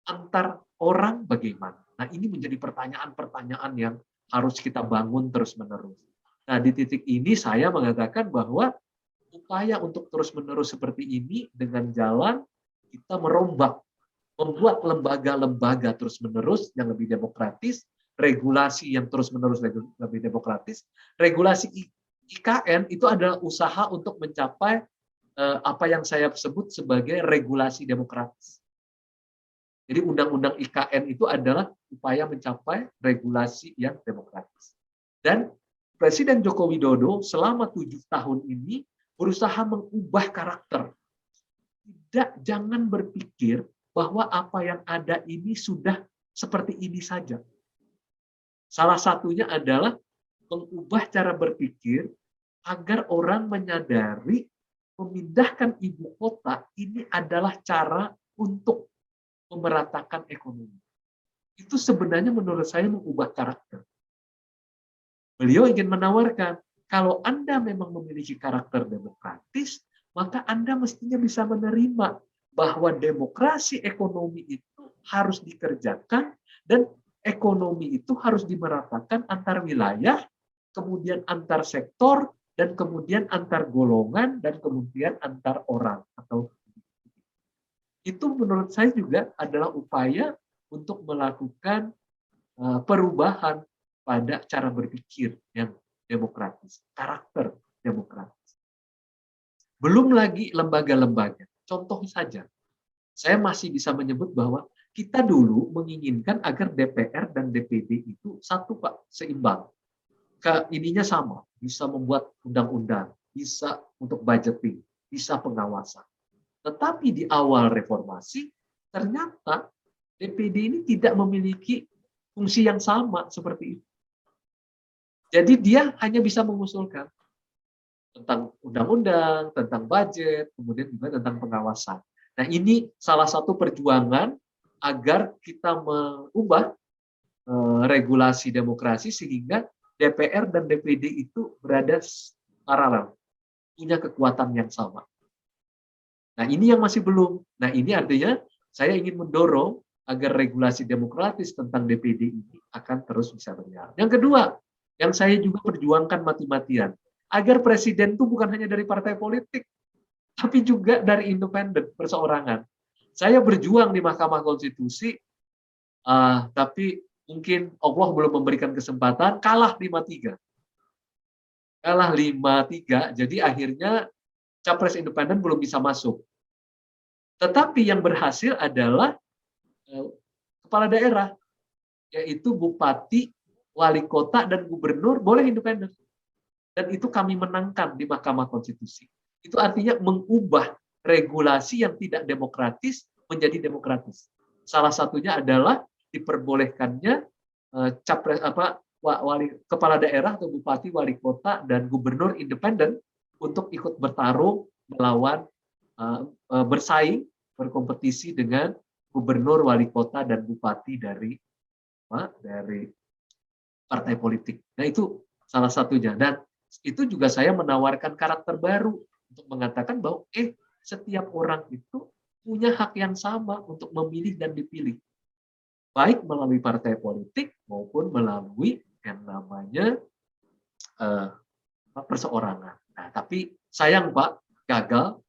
Speaker 3: Antar orang bagaimana? Nah, ini menjadi pertanyaan-pertanyaan yang harus kita bangun terus-menerus. Nah, di titik ini saya mengatakan bahwa upaya untuk terus-menerus seperti ini dengan jalan kita merombak, membuat lembaga-lembaga terus-menerus yang lebih demokratis, regulasi yang terus-menerus lebih demokratis. Regulasi IKN itu adalah usaha untuk mencapai apa yang saya sebut sebagai regulasi demokratis. Jadi undang-undang IKN itu adalah upaya mencapai regulasi yang demokratis. Dan Presiden Joko Widodo selama 7 tahun ini berusaha mengubah karakter. Jangan berpikir bahwa apa yang ada ini sudah seperti ini saja. Salah satunya adalah mengubah cara berpikir agar orang menyadari memindahkan ibu kota ini adalah cara untuk memeratakan ekonomi. Itu sebenarnya menurut saya mengubah karakter. Beliau ingin menawarkan, kalau Anda memang memiliki karakter demokratis, maka Anda mestinya bisa menerima bahwa demokrasi ekonomi itu harus dikerjakan dan ekonomi itu harus dimeratakan antar wilayah, kemudian antar sektor, dan kemudian antar golongan, dan kemudian antar orang atau itu menurut saya juga adalah upaya untuk melakukan perubahan pada cara berpikir yang demokratis, karakter demokratis. Belum lagi lembaga-lembaga. Contoh saja, saya masih bisa menyebut bahwa kita dulu menginginkan agar DPR dan DPD itu satu, Pak, seimbang. Ininya sama, bisa membuat undang-undang, bisa untuk budgeting, bisa pengawasan. Tetapi di awal reformasi, ternyata DPD ini tidak memiliki fungsi yang sama seperti itu. Jadi dia hanya bisa mengusulkan tentang undang-undang, tentang budget, kemudian juga tentang pengawasan. Nah, ini salah satu perjuangan agar kita mengubah regulasi demokrasi sehingga DPR dan DPD itu berada paralel, punya kekuatan yang sama. Nah, ini yang masih belum. Nah, ini artinya saya ingin mendorong agar regulasi demokratis tentang DPD ini akan terus bisa berjalan. Yang kedua, yang saya juga perjuangkan mati-matian, agar presiden itu bukan hanya dari partai politik, tapi juga dari independen, perseorangan. Saya berjuang di Mahkamah Konstitusi, tapi mungkin Allah belum memberikan kesempatan, kalah 5-3. Kalah 5-3, jadi akhirnya capres independen belum bisa masuk. Tetapi yang berhasil adalah kepala daerah, yaitu bupati, wali kota, dan gubernur boleh independen. Dan itu kami menangkan di Mahkamah Konstitusi. Itu artinya mengubah regulasi yang tidak demokratis menjadi demokratis. Salah satunya adalah diperbolehkannya capres kepala daerah atau bupati, wali kota, dan gubernur independen untuk ikut bertarung melawan bersaing, berkompetisi dengan gubernur, wali kota, dan bupati dari partai politik. Nah, itu salah satunya. Dan itu juga saya menawarkan karakter baru untuk mengatakan bahwa setiap orang itu punya hak yang sama untuk memilih dan dipilih. Baik melalui partai politik maupun melalui yang namanya perseorangan. Nah, tapi sayang, Pak, gagal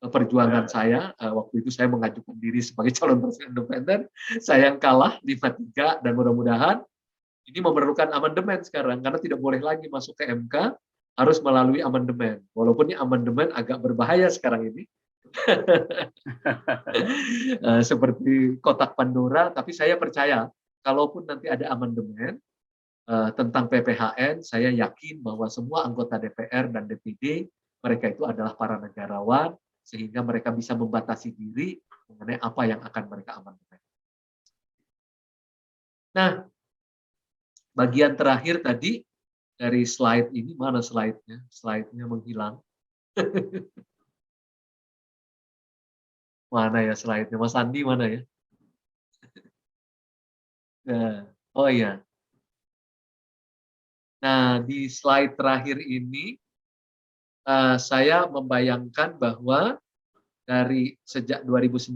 Speaker 3: perjuangan saya. Waktu itu saya mengajukan diri sebagai calon presiden independen, saya yang kalah 5-3, dan mudah-mudahan ini memerlukan amandemen sekarang karena tidak boleh lagi masuk ke MK, harus melalui amandemen. Walaupun ini amandemen agak berbahaya sekarang ini. Seperti kotak Pandora, tapi saya percaya kalaupun nanti ada amandemen tentang PPHN, saya yakin bahwa semua anggota DPR dan DPD mereka itu adalah para negarawan, sehingga mereka bisa membatasi diri mengenai apa yang akan mereka amandemen. Nah, bagian terakhir tadi dari slide ini, mana slide-nya? Slide-nya menghilang. Mana ya slide-nya? Mas Andi mana ya? Nah, oh iya. Nah, di slide terakhir ini, saya membayangkan bahwa dari sejak 2019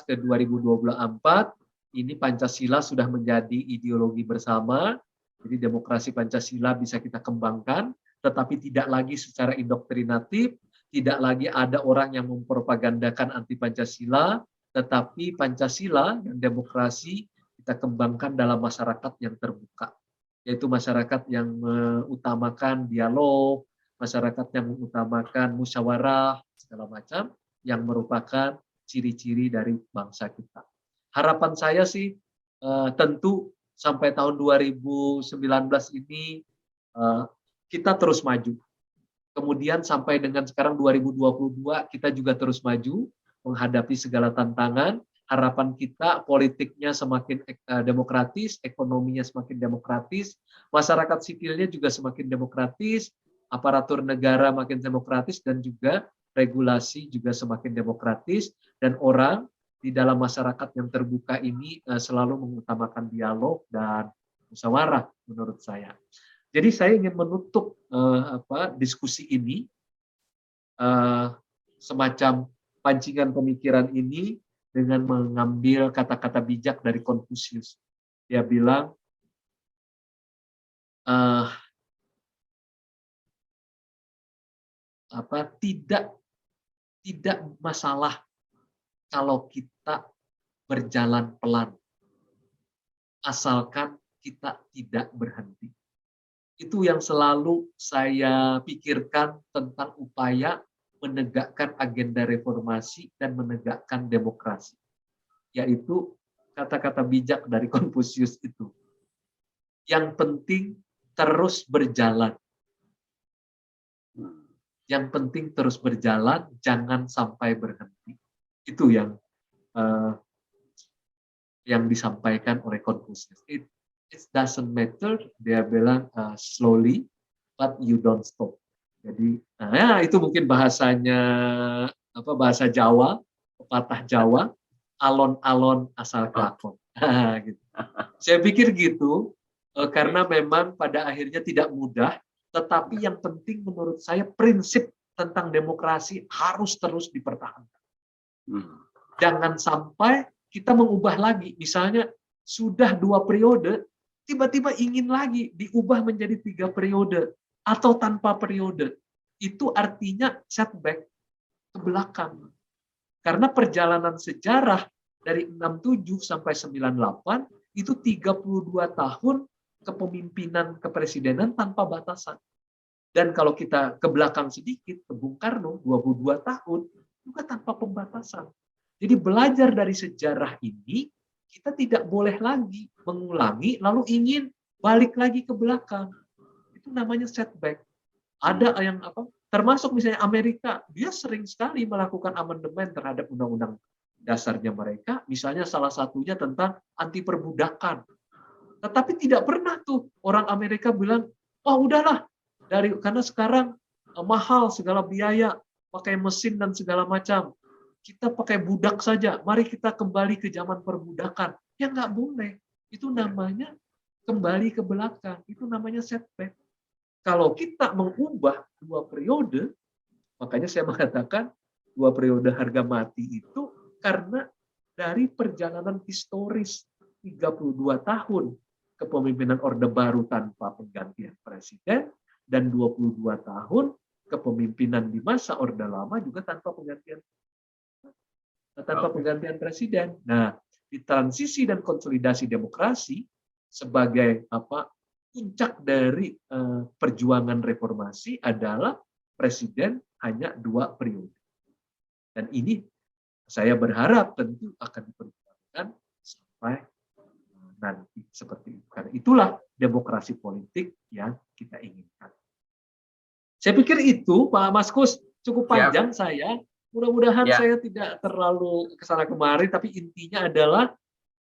Speaker 3: ke 2024, ini Pancasila sudah menjadi ideologi bersama, jadi demokrasi Pancasila bisa kita kembangkan, tetapi tidak lagi secara indoktrinatif, tidak lagi ada orang yang mempropagandakan anti Pancasila, tetapi Pancasila dan demokrasi kita kembangkan dalam masyarakat yang terbuka, yaitu masyarakat yang mengutamakan dialog, masyarakat yang mengutamakan musyawarah segala macam yang merupakan ciri-ciri dari bangsa kita. Harapan saya sih tentu sampai tahun 2019 ini kita terus maju. Kemudian sampai dengan sekarang 2022 kita juga terus maju menghadapi segala tantangan. Harapan kita politiknya semakin demokratis, ekonominya semakin demokratis, masyarakat sipilnya juga semakin demokratis, aparatur negara makin demokratis, dan juga regulasi juga semakin demokratis, dan orang di dalam masyarakat yang terbuka ini selalu mengutamakan dialog dan musyawarah menurut saya. Jadi saya ingin menutup diskusi ini, semacam pancingan pemikiran ini dengan mengambil kata-kata bijak dari Konfusius. Dia bilang, tidak masalah kalau kita berjalan pelan, asalkan kita tidak berhenti. Itu yang selalu saya pikirkan tentang upaya menegakkan agenda reformasi dan menegakkan demokrasi. Yaitu kata-kata bijak dari Konfusius itu. Yang penting terus berjalan. Yang penting terus berjalan, jangan sampai berhenti. Itu yang disampaikan oleh Konfusius. It doesn't matter, dia bilang slowly, but you don't stop. Jadi, itu mungkin bahasanya bahasa Jawa, pepatah Jawa, alon-alon asal kelakon. Gitu. Saya pikir gitu, karena memang pada akhirnya tidak mudah, tetapi yang penting menurut saya prinsip tentang demokrasi harus terus dipertahankan. Jangan sampai kita mengubah lagi, misalnya sudah 2 periode, tiba-tiba ingin lagi diubah menjadi 3 periode atau tanpa periode. Itu artinya setback ke belakang. Karena perjalanan sejarah dari 67 sampai 98 itu 32 tahun kepemimpinan kepresidenan tanpa batasan. Dan kalau kita ke belakang sedikit, ke Bung Karno 22 tahun juga tanpa pembatasan. Jadi belajar dari sejarah ini, kita tidak boleh lagi mengulangi lalu ingin balik lagi ke belakang. Itu namanya setback. Ada yang termasuk misalnya Amerika, dia sering sekali melakukan amandemen terhadap undang-undang dasarnya mereka, misalnya salah satunya tentang anti perbudakan. Tetapi tidak pernah tuh orang Amerika bilang, udahlah, karena sekarang mahal segala biaya, pakai mesin dan segala macam. Kita pakai budak saja, mari kita kembali ke zaman perbudakan. Ya nggak boleh. Itu namanya kembali ke belakang. Itu namanya setback. Kalau kita mengubah 2 periode, makanya saya mengatakan 2 periode harga mati itu karena dari perjalanan historis 32 tahun kepemimpinan Orde Baru tanpa penggantian presiden dan 22 tahun kepemimpinan di masa Orde Lama juga tanpa penggantian presiden. Nah, di transisi dan konsolidasi demokrasi sebagai puncak dari perjuangan reformasi adalah presiden hanya 2 periode. Dan ini saya berharap tentu akan diperjuangkan sampai nanti seperti itu. Karena itulah demokrasi politik yang kita inginkan. Saya pikir itu, Pak Maskus, cukup panjang saya. Mudah-mudahan saya tidak terlalu kesana kemari, tapi intinya adalah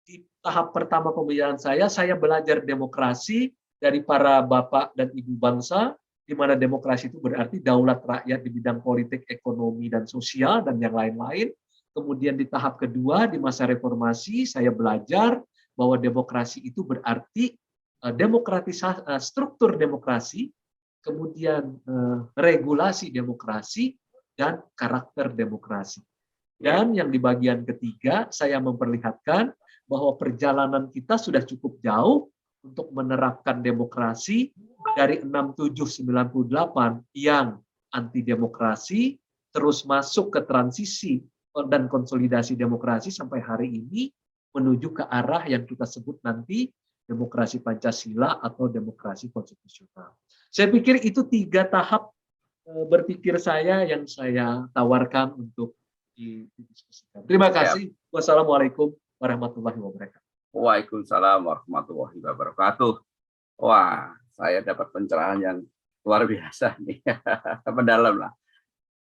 Speaker 3: di tahap pertama pembicaraan saya belajar demokrasi dari para bapak dan ibu bangsa, di mana demokrasi itu berarti daulat rakyat di bidang politik, ekonomi, dan sosial, dan yang lain-lain. Kemudian di tahap kedua, di masa reformasi, saya belajar bahwa demokrasi itu berarti demokratisasi, struktur demokrasi, kemudian regulasi demokrasi, dan karakter demokrasi. Dan yang di bagian ketiga, saya memperlihatkan bahwa perjalanan kita sudah cukup jauh untuk menerapkan demokrasi dari 6798 yang anti demokrasi, terus masuk ke transisi dan konsolidasi demokrasi sampai hari ini menuju ke arah yang kita sebut nanti demokrasi Pancasila atau demokrasi konstitusional. Saya pikir itu 3 tahap berpikir saya yang saya tawarkan untuk didiskusikan. Terima kasih. Wassalamualaikum warahmatullahi wabarakatuh.
Speaker 1: Waalaikumsalam warahmatullahi wabarakatuh. Wah, saya dapat pencerahan yang luar biasa nih, mendalam lah.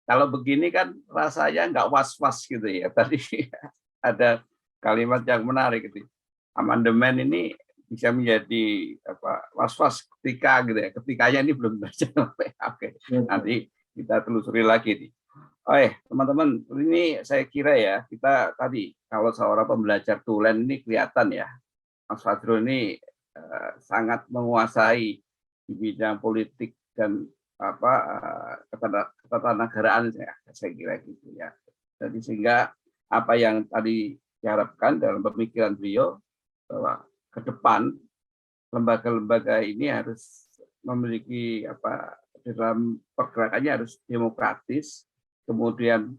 Speaker 1: Kalau begini kan rasanya nggak was-was gitu ya. Tadi ada kalimat yang menarik gitu. Amandemen ini bisa menjadi apa, was-was ketika gitu ya. Ketikanya ini belum tercapai. Oke, nanti kita telusuri lagi nih. Teman-teman, ini saya kira ya, kita tadi kalau seorang pembelajar tulen ini kelihatan ya, Mas Fajrul ini sangat menguasai di bidang politik dan apa ketatanegaraan, saya kira gitu ya. Jadi sehingga apa yang tadi diharapkan dalam pemikiran beliau bahwa ke depan lembaga-lembaga ini harus memiliki apa, dalam pergerakannya harus demokratis, kemudian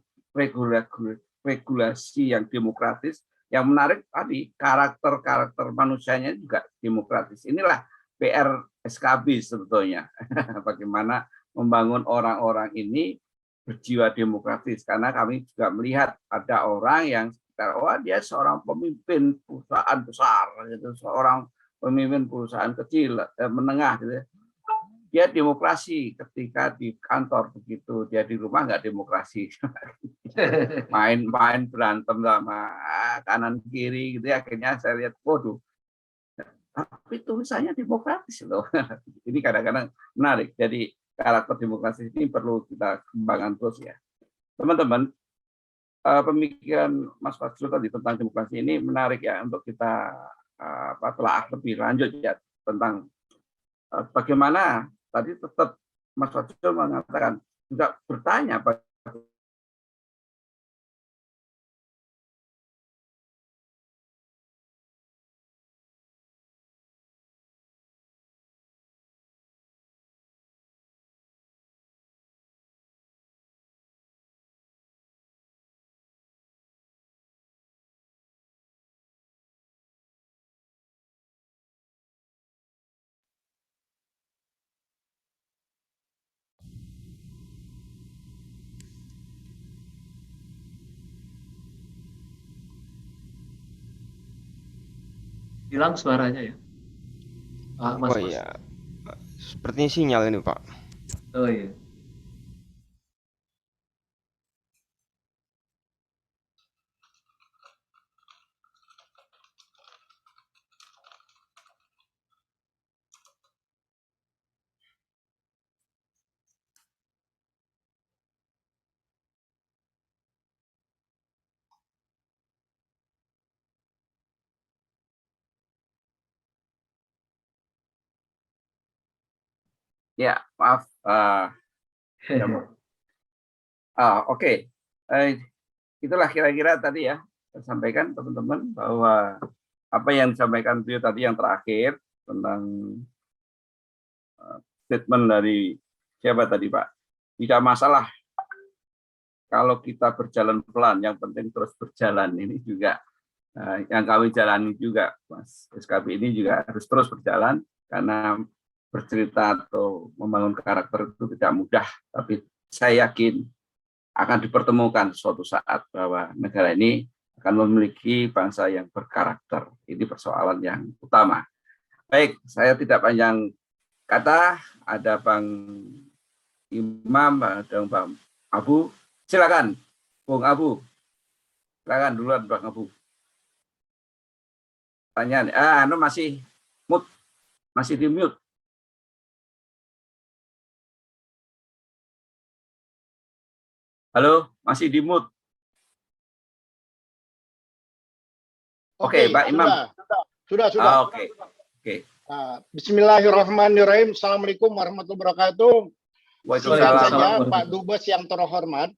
Speaker 1: regulasi yang demokratis. Yang menarik tadi karakter manusianya juga demokratis. Inilah PR SKB sebetulnya. Bagaimana membangun orang-orang ini berjiwa demokratis, karena kami juga melihat ada orang yang dia seorang pemimpin perusahaan besar gitu, seorang pemimpin perusahaan kecil menengah gitu ya. Dia demokrasi ketika di kantor, begitu dia di rumah nggak demokrasi. main berantem sama kanan kiri gitu ya. Akhirnya saya lihat, waduh, tapi tulisannya demokratis loh. Ini kadang-kadang menarik. Jadi karakter demokrasi ini perlu kita kembangkan terus ya. Teman-teman, pemikiran Mas Fajrul tadi tentang demokrasi ini menarik ya untuk kita telah lebih lanjut ya tentang bagaimana tadi tetap Mas Fajrul mengatakan juga bertanya
Speaker 3: Hilang suaranya ya, Mas.
Speaker 2: Oh iya, sepertinya sinyal ini Pak.
Speaker 3: Oh iya.
Speaker 1: ya, maaf. Oke. Itulah kira-kira tadi ya saya sampaikan teman-teman, bahwa apa yang disampaikan beliau tadi yang terakhir tentang statement dari siapa tadi Pak, tidak masalah kalau kita berjalan pelan, yang penting terus berjalan. Ini juga yang kami jalani juga, Mas. SKB ini juga harus terus berjalan, karena bercerita atau membangun karakter itu tidak mudah, tapi saya yakin akan dipertemukan suatu saat bahwa negara ini akan memiliki bangsa yang berkarakter. Ini persoalan yang utama. Baik, saya tidak panjang kata. Ada Bang Imam, ada Bang Abu. Silakan, Bung Abu. Silakan duluan, Bang Abu. Tanyaan. Masih mute, masih di mute. Halo, masih di mute. Oke, Pak Imam.
Speaker 4: Sudah.
Speaker 1: Oke.
Speaker 4: Bismillahirrahmanirrahim. Assalamualaikum warahmatullahi wabarakatuh.
Speaker 1: Waalaikumsalam.
Speaker 4: Pak Dubes yang terhormat,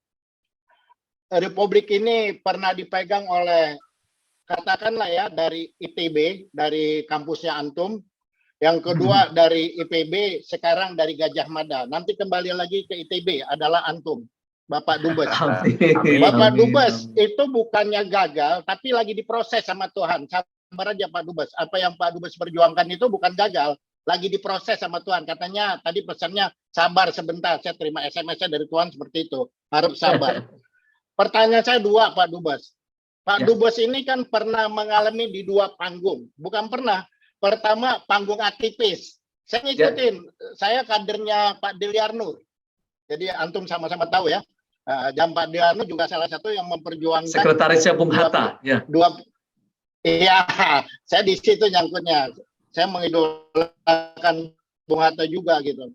Speaker 4: Republik ini pernah dipegang oleh, katakanlah ya, dari ITB, dari kampusnya Antum. Yang kedua dari IPB, sekarang dari Gajah Mada. Nanti kembali lagi ke ITB, adalah Antum, Bapak Dubes. Bapak Dubes itu bukannya gagal, tapi lagi diproses sama Tuhan. Sabar aja Pak Dubes. Apa yang Pak Dubes perjuangkan itu bukan gagal, lagi diproses sama Tuhan. Katanya tadi pesannya sabar sebentar, saya terima SMS-nya dari Tuhan seperti itu, harus sabar. Pertanyaan saya dua, Pak Dubes. Pak Dubes ini kan pernah mengalami di dua panggung, bukan pernah. Pertama panggung aktivis, saya ngikutin, saya kadernya Pak Deliar Nur. Jadi antum sama-sama tahu ya. Jam Pak Deliar Nur juga salah satu yang memperjuangkan.
Speaker 3: Sekretarisnya Bung Hatta, ya.
Speaker 4: Iya, saya di situ nyangkutnya. Saya mengidolakan Bung Hatta juga gitu.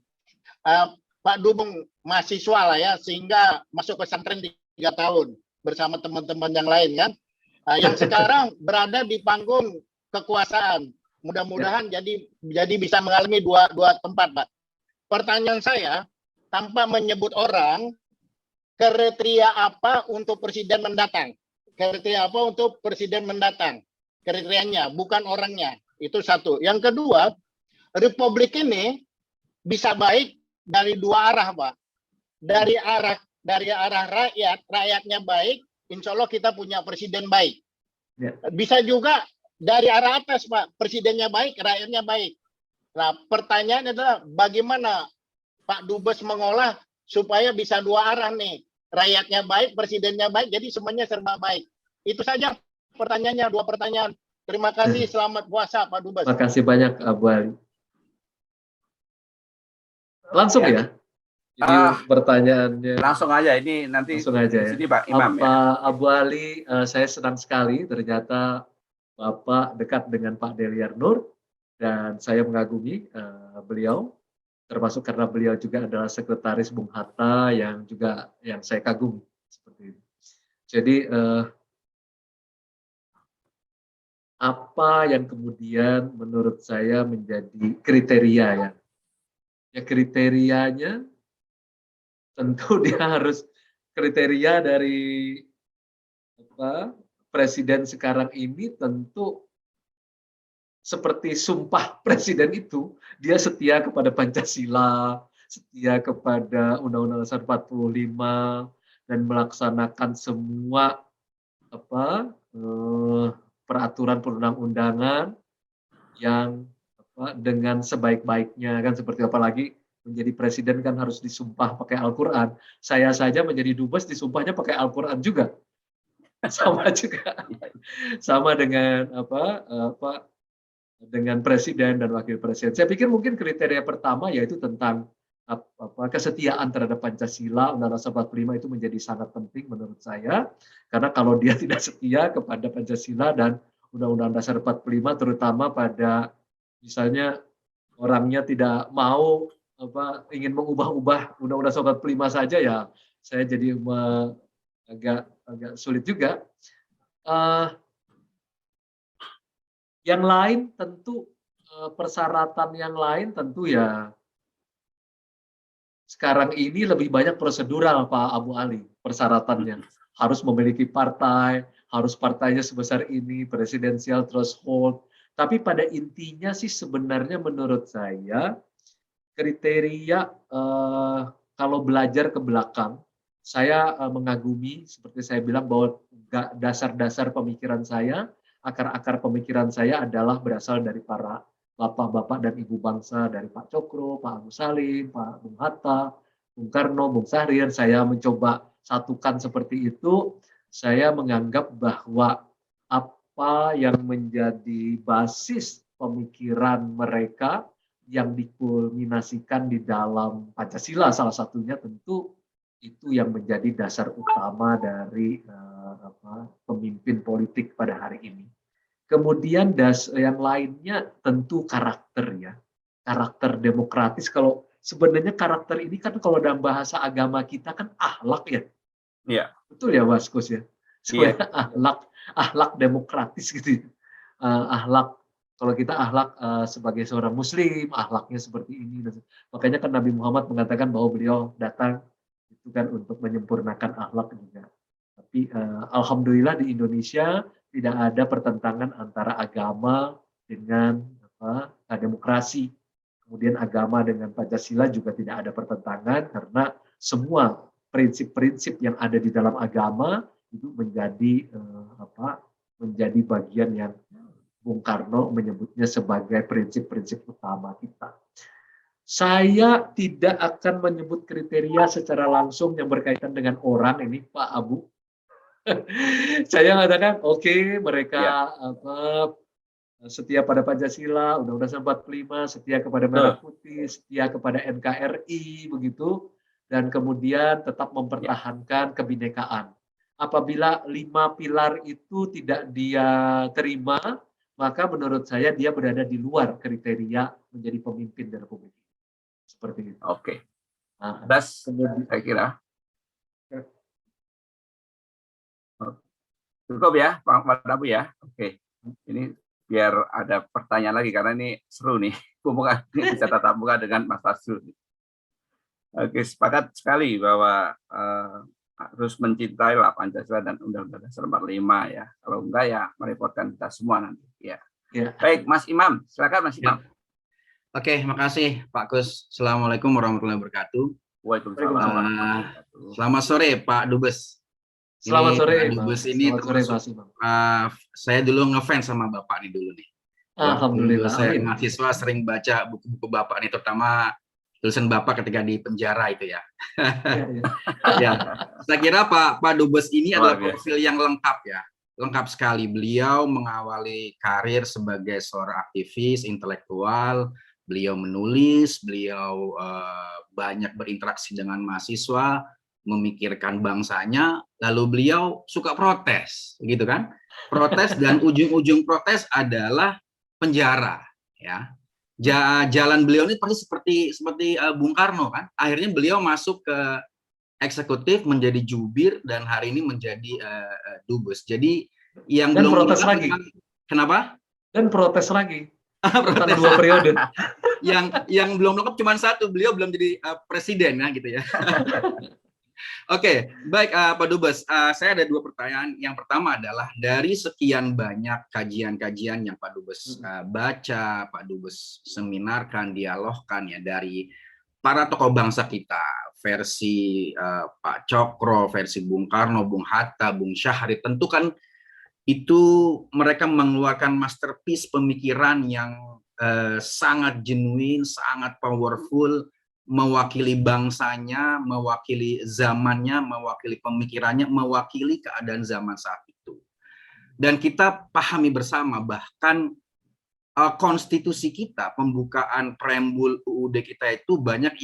Speaker 4: Pak Dubung mahasiswa lah ya, sehingga masuk pesantren 3 tahun bersama teman-teman yang lain kan. Yang sekarang berada di panggung kekuasaan. Mudah-mudahan jadi bisa mengalami dua tempat, Pak. Pertanyaan saya, tanpa menyebut orang, kriteria apa untuk presiden mendatang? Kriteria apa untuk presiden mendatang? Kriterianya, bukan orangnya. Itu satu. Yang kedua, Republik ini bisa baik dari dua arah, Pak. Dari arah rakyatnya baik, insya Allah kita punya presiden baik. Bisa juga dari arah atas, Pak, presidennya baik, rakyatnya baik. Nah, pertanyaannya adalah bagaimana Pak Dubes mengolah supaya bisa dua arah nih, rakyatnya baik, presidennya baik, jadi semuanya serba baik. Itu saja pertanyaannya, 2 pertanyaan. Terima kasih, selamat puasa Pak Dubes.
Speaker 3: Terima kasih banyak Abu Ali. Langsung ya? Jadi pertanyaannya
Speaker 1: langsung aja, ini nanti
Speaker 3: langsung aja ya.
Speaker 1: sini Pak Imam
Speaker 3: Pak Abu Ali, saya senang sekali ternyata Bapak dekat dengan Pak Deliar Nur dan saya mengagumi beliau, termasuk karena beliau juga adalah sekretaris Bung Hatta yang saya kagumi seperti itu. Jadi apa yang kemudian menurut saya menjadi kriteria ya? Ya kriterianya tentu dia harus kriteria dari presiden sekarang ini tentu seperti sumpah presiden itu, dia setia kepada Pancasila, setia kepada Undang-Undang Dasar 45 dan melaksanakan semua peraturan perundang-undangan yang dengan sebaik-baiknya kan, seperti apalagi menjadi presiden kan harus disumpah pakai Al-Quran. Saya saja menjadi dubes disumpahnya pakai Al-Quran juga. Sama juga. Sama dengan dengan presiden dan wakil presiden. Saya pikir mungkin kriteria pertama yaitu tentang kesetiaan terhadap Pancasila, Undang-Undang Dasar 45 itu menjadi sangat penting menurut saya. Karena kalau dia tidak setia kepada Pancasila dan Undang-Undang Dasar 45, terutama pada misalnya orangnya tidak mau ingin mengubah-ubah Undang-Undang Dasar 45 saja, ya saya jadi agak sulit juga. Yang lain tentu persyaratan yang lain tentu ya sekarang ini lebih banyak prosedural Pak Abu Ali, persyaratannya harus memiliki partai, harus partainya sebesar ini, presidensial threshold. Tapi pada intinya sih sebenarnya menurut saya kriteria kalau belajar ke belakang, saya mengagumi seperti saya bilang bahwa dasar-dasar pemikiran saya, akar-akar pemikiran saya adalah berasal dari para bapak-bapak dan ibu bangsa, dari Pak Cokro, Pak Agus Salim, Pak Bung Hatta, Bung Karno, Bung Sahrir. Saya mencoba satukan seperti itu. Saya menganggap bahwa apa yang menjadi basis pemikiran mereka yang dikulminasikan di dalam Pancasila salah satunya tentu itu yang menjadi dasar utama dari pemimpin politik pada hari ini. Kemudian yang lainnya tentu karakter ya, karakter demokratis. Kalau sebenarnya karakter ini kan kalau dalam bahasa agama kita kan akhlak ya.
Speaker 1: Iya.
Speaker 3: Betul ya Mas Kus ya. Sebenarnya akhlak demokratis gitu. Akhlak kalau kita akhlak sebagai seorang muslim, akhlaknya seperti ini. Makanya kan Nabi Muhammad mengatakan bahwa beliau datang itu kan untuk menyempurnakan akhlak juga. Tapi alhamdulillah di Indonesia tidak ada pertentangan antara agama dengan demokrasi. Kemudian agama dengan Pancasila juga tidak ada pertentangan karena semua prinsip-prinsip yang ada di dalam agama itu menjadi menjadi bagian yang Bung Karno menyebutnya sebagai prinsip-prinsip utama kita. Saya tidak akan menyebut kriteria secara langsung yang berkaitan dengan orang ini, Pak Abu. Saya mengatakan, oke, mereka setia pada Pancasila, Undang-Undang 45, setia kepada Merah Putih, setia kepada NKRI, begitu, dan kemudian tetap mempertahankan kebinekaan. Apabila 5 pilar itu tidak dia terima, maka menurut saya dia berada di luar kriteria menjadi pemimpin di Republik ini. Seperti itu.
Speaker 1: Oke.
Speaker 3: Nah,
Speaker 1: Das,
Speaker 3: kemudian,
Speaker 1: saya kira. Cukup ya, Pak Abu ya. Oke. Ini biar ada pertanyaan lagi karena ini seru nih. Hubungan bisa tatap muka dengan Mas Tasrul. Oke, sepakat sekali bahwa harus mencintai Pancasila dan Undang-Undang Dasar 45 ya. Kalau enggak ya merepotkan kita semua nanti. Ya. Baik, Mas Imam, silakan Mas Imam.
Speaker 5: Oke, makasih Pak Kus. Assalamualaikum warahmatullahi wabarakatuh.
Speaker 1: Waalaikumsalam.
Speaker 5: Selamat sore Pak Dubes.
Speaker 3: selamat sore,
Speaker 5: Pak Dubes ini termasuk saya dulu ngefans sama Bapak nih dulu nih.
Speaker 3: Alhamdulillah.
Speaker 5: Saya mahasiswa sering baca buku-buku Bapak nih, terutama tulisan Bapak ketika di penjara itu ya. Ya, saya kira Pak Dubes ini adalah profil yang lengkap ya, lengkap sekali. Beliau mengawali karir sebagai seorang aktivis intelektual, beliau menulis, beliau banyak berinteraksi dengan mahasiswa, memikirkan bangsanya, lalu beliau suka protes, gitu kan? Protes dan ujung-ujung protes adalah penjara, ya. Jalan beliau ini persis seperti Bung Karno kan, akhirnya beliau masuk ke eksekutif menjadi jubir dan hari ini menjadi dubes. Jadi yang
Speaker 3: dan
Speaker 5: belum
Speaker 3: protes lagi.
Speaker 5: Kenapa?
Speaker 3: Dan protes lagi.
Speaker 5: Protes
Speaker 3: 2 periode.
Speaker 5: yang belum lengkap cuma 1, beliau belum jadi presiden ya gitu ya. Oke, baik Pak Dubes, saya ada 2 pertanyaan. Yang pertama adalah dari sekian banyak kajian-kajian yang Pak Dubes baca, Pak Dubes seminarkan, dialogkan ya dari para tokoh bangsa kita, versi Pak Cokro, versi Bung Karno, Bung Hatta, Bung Syahrir, tentu kan itu mereka mengeluarkan masterpiece pemikiran yang sangat genuine, sangat powerful, mewakili bangsanya, mewakili zamannya, mewakili pemikirannya, mewakili keadaan zaman saat itu. Dan kita pahami bersama bahkan konstitusi kita, pembukaan preambul UUD kita itu banyak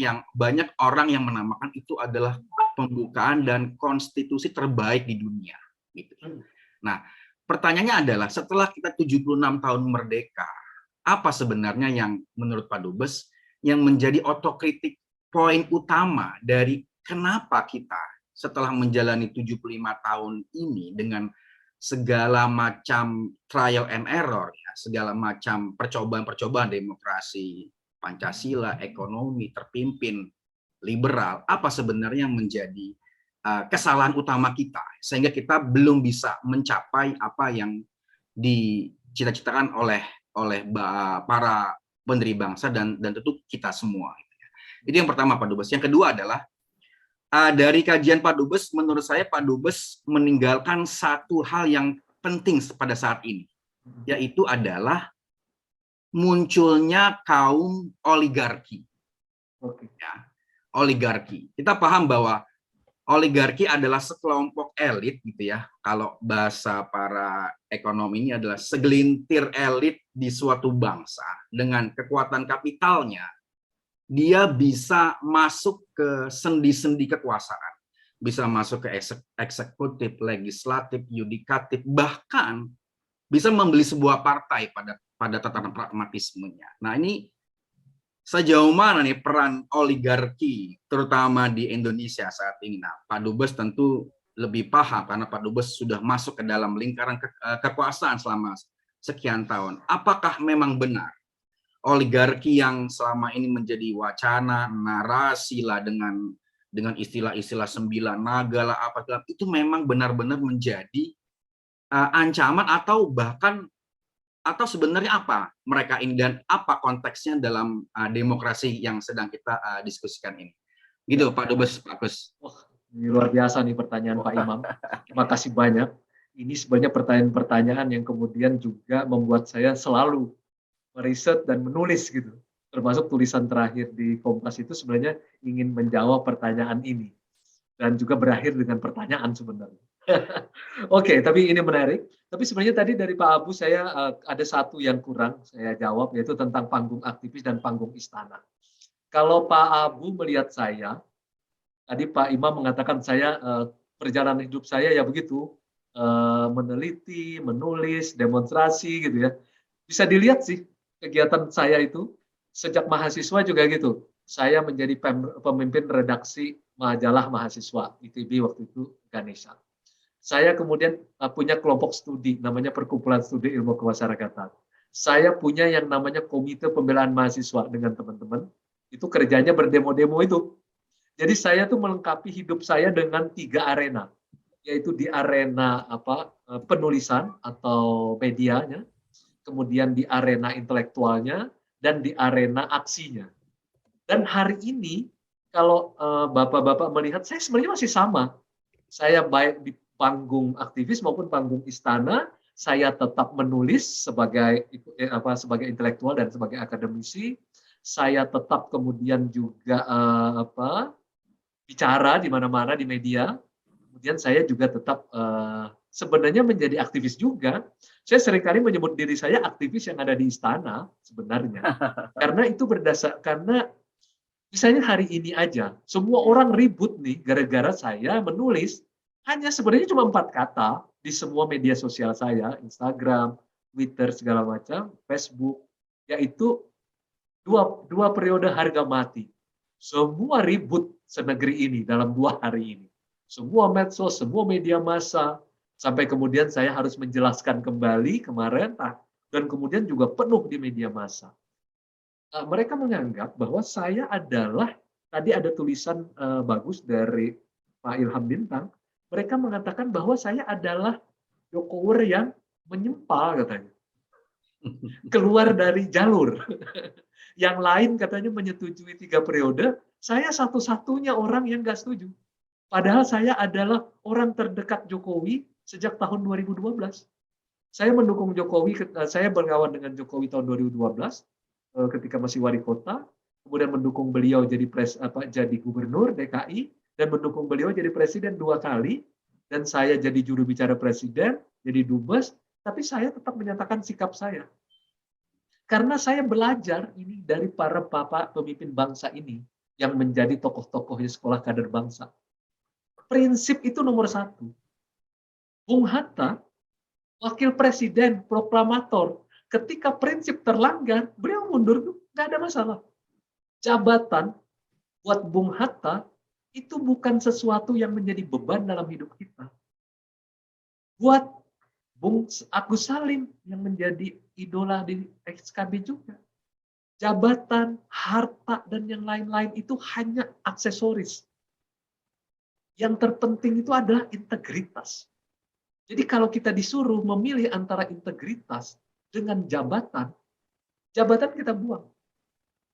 Speaker 5: orang yang menamakan itu adalah pembukaan dan konstitusi terbaik di dunia. Gitu. Nah, pertanyaannya adalah setelah kita 76 tahun merdeka, apa sebenarnya yang menurut Pak Dubes yang menjadi otokritik poin utama dari kenapa kita setelah menjalani 75 tahun ini dengan segala macam trial and error, ya, segala macam percobaan-percobaan demokrasi, Pancasila, ekonomi, terpimpin, liberal, apa sebenarnya yang menjadi kesalahan utama kita sehingga kita belum bisa mencapai apa yang dicita-citakan oleh para pendiri bangsa dan tentu kita semua. Itu yang pertama Pak Dubes. Yang kedua adalah dari kajian Pak Dubes, menurut saya Pak Dubes meninggalkan satu hal yang penting pada saat ini, yaitu adalah munculnya kaum oligarki. Ya, oligarki. Kita paham bahwa oligarki adalah sekelompok elit gitu ya. Kalau bahasa para ekonom ini adalah segelintir elit di suatu bangsa dengan kekuatan kapitalnya. Dia bisa masuk ke sendi-sendi kekuasaan, bisa masuk ke eksekutif, legislatif, yudikatif, bahkan bisa membeli sebuah partai pada tatanan pragmatismenya. Nah, ini sejauh mana nih peran oligarki, terutama di Indonesia saat ini? Nah, Pak Dubes tentu lebih paham karena Pak Dubes sudah masuk ke dalam lingkaran kekuasaan selama sekian tahun. Apakah memang benar oligarki yang selama ini menjadi wacana, narasi lah dengan istilah-istilah 9 naga lah apa itu memang benar-benar menjadi ancaman atau bahkan atau sebenarnya apa mereka ini dan apa konteksnya dalam demokrasi yang sedang kita diskusikan ini. Gitu Pak Dubes, Pak Gus.
Speaker 3: Ini luar biasa nih pertanyaan Pak Imam. Terima kasih banyak. ini sebenarnya pertanyaan-pertanyaan yang kemudian juga membuat saya selalu meriset dan menulis gitu. Termasuk tulisan terakhir di Kompas itu sebenarnya ingin menjawab pertanyaan ini. Dan juga berakhir dengan pertanyaan sebenarnya. Oke, tapi ini menarik. Tapi sebenarnya tadi dari Pak Abu saya ada satu yang kurang saya jawab, yaitu tentang panggung aktivis dan panggung istana. Kalau Pak Abu melihat saya, tadi Pak Imam mengatakan saya perjalanan hidup saya ya begitu, meneliti, menulis, demonstrasi gitu ya. Bisa dilihat sih kegiatan saya itu sejak mahasiswa juga gitu. Saya menjadi pemimpin redaksi majalah mahasiswa ITB waktu itu Ganesha. Saya kemudian punya kelompok studi namanya Perkumpulan Studi Ilmu Kemasyarakatan. Saya punya yang namanya Komite Pembelaan Mahasiswa dengan teman-teman. Itu kerjanya berdemo-demo itu. Jadi saya tuh melengkapi hidup saya dengan 3 arena, yaitu di arena penulisan atau medianya, kemudian di arena intelektualnya, dan di arena aksinya. Dan hari ini kalau bapak-bapak melihat saya sebenarnya masih sama. Saya baik di panggung aktivis maupun panggung istana, saya tetap menulis sebagai intelektual dan sebagai akademisi. Saya tetap kemudian juga bicara di mana-mana di media. Kemudian saya juga tetap sebenarnya menjadi aktivis juga. Saya seringkali menyebut diri saya aktivis yang ada di istana sebenarnya. Karena itu karena misalnya hari ini aja, semua orang ribut nih gara-gara saya menulis hanya sebenarnya cuma 4 kata di semua media sosial saya, Instagram, Twitter, segala macam, Facebook, yaitu dua periode harga mati. Semua ribut senegeri ini dalam 2 hari ini. Semua medsos, semua media massa, sampai kemudian saya harus menjelaskan kembali kemarin, dan kemudian juga penuh di media massa. Mereka menganggap bahwa saya adalah, tadi ada tulisan bagus dari Pak Ilham Bintang, mereka mengatakan bahwa saya adalah Jokower yang menyempal katanya. Keluar dari jalur. Yang lain katanya menyetujui 3 periode, saya satu-satunya orang yang nggak setuju. Padahal saya adalah orang terdekat Jokowi sejak tahun 2012. Saya mendukung Jokowi, saya berkawan dengan Jokowi tahun 2012 ketika masih wali kota, kemudian mendukung beliau jadi gubernur DKI, dan mendukung beliau jadi presiden 2 kali, dan saya jadi juru bicara presiden, jadi dubes, tapi saya tetap menyatakan sikap saya. Karena saya belajar ini dari para bapak pemimpin bangsa ini yang menjadi tokoh-tokohnya sekolah kader bangsa. Prinsip itu nomor 1. Bung Hatta, wakil presiden, proklamator, ketika prinsip terlanggar, beliau mundur, nggak ada masalah. Jabatan buat Bung Hatta itu bukan sesuatu yang menjadi beban dalam hidup kita. Buat Bung Agus Salim yang menjadi idola di XKB juga. Jabatan, harta, dan yang lain-lain itu hanya aksesoris. Yang terpenting itu adalah integritas. Jadi kalau kita disuruh memilih antara integritas dengan jabatan, jabatan kita buang.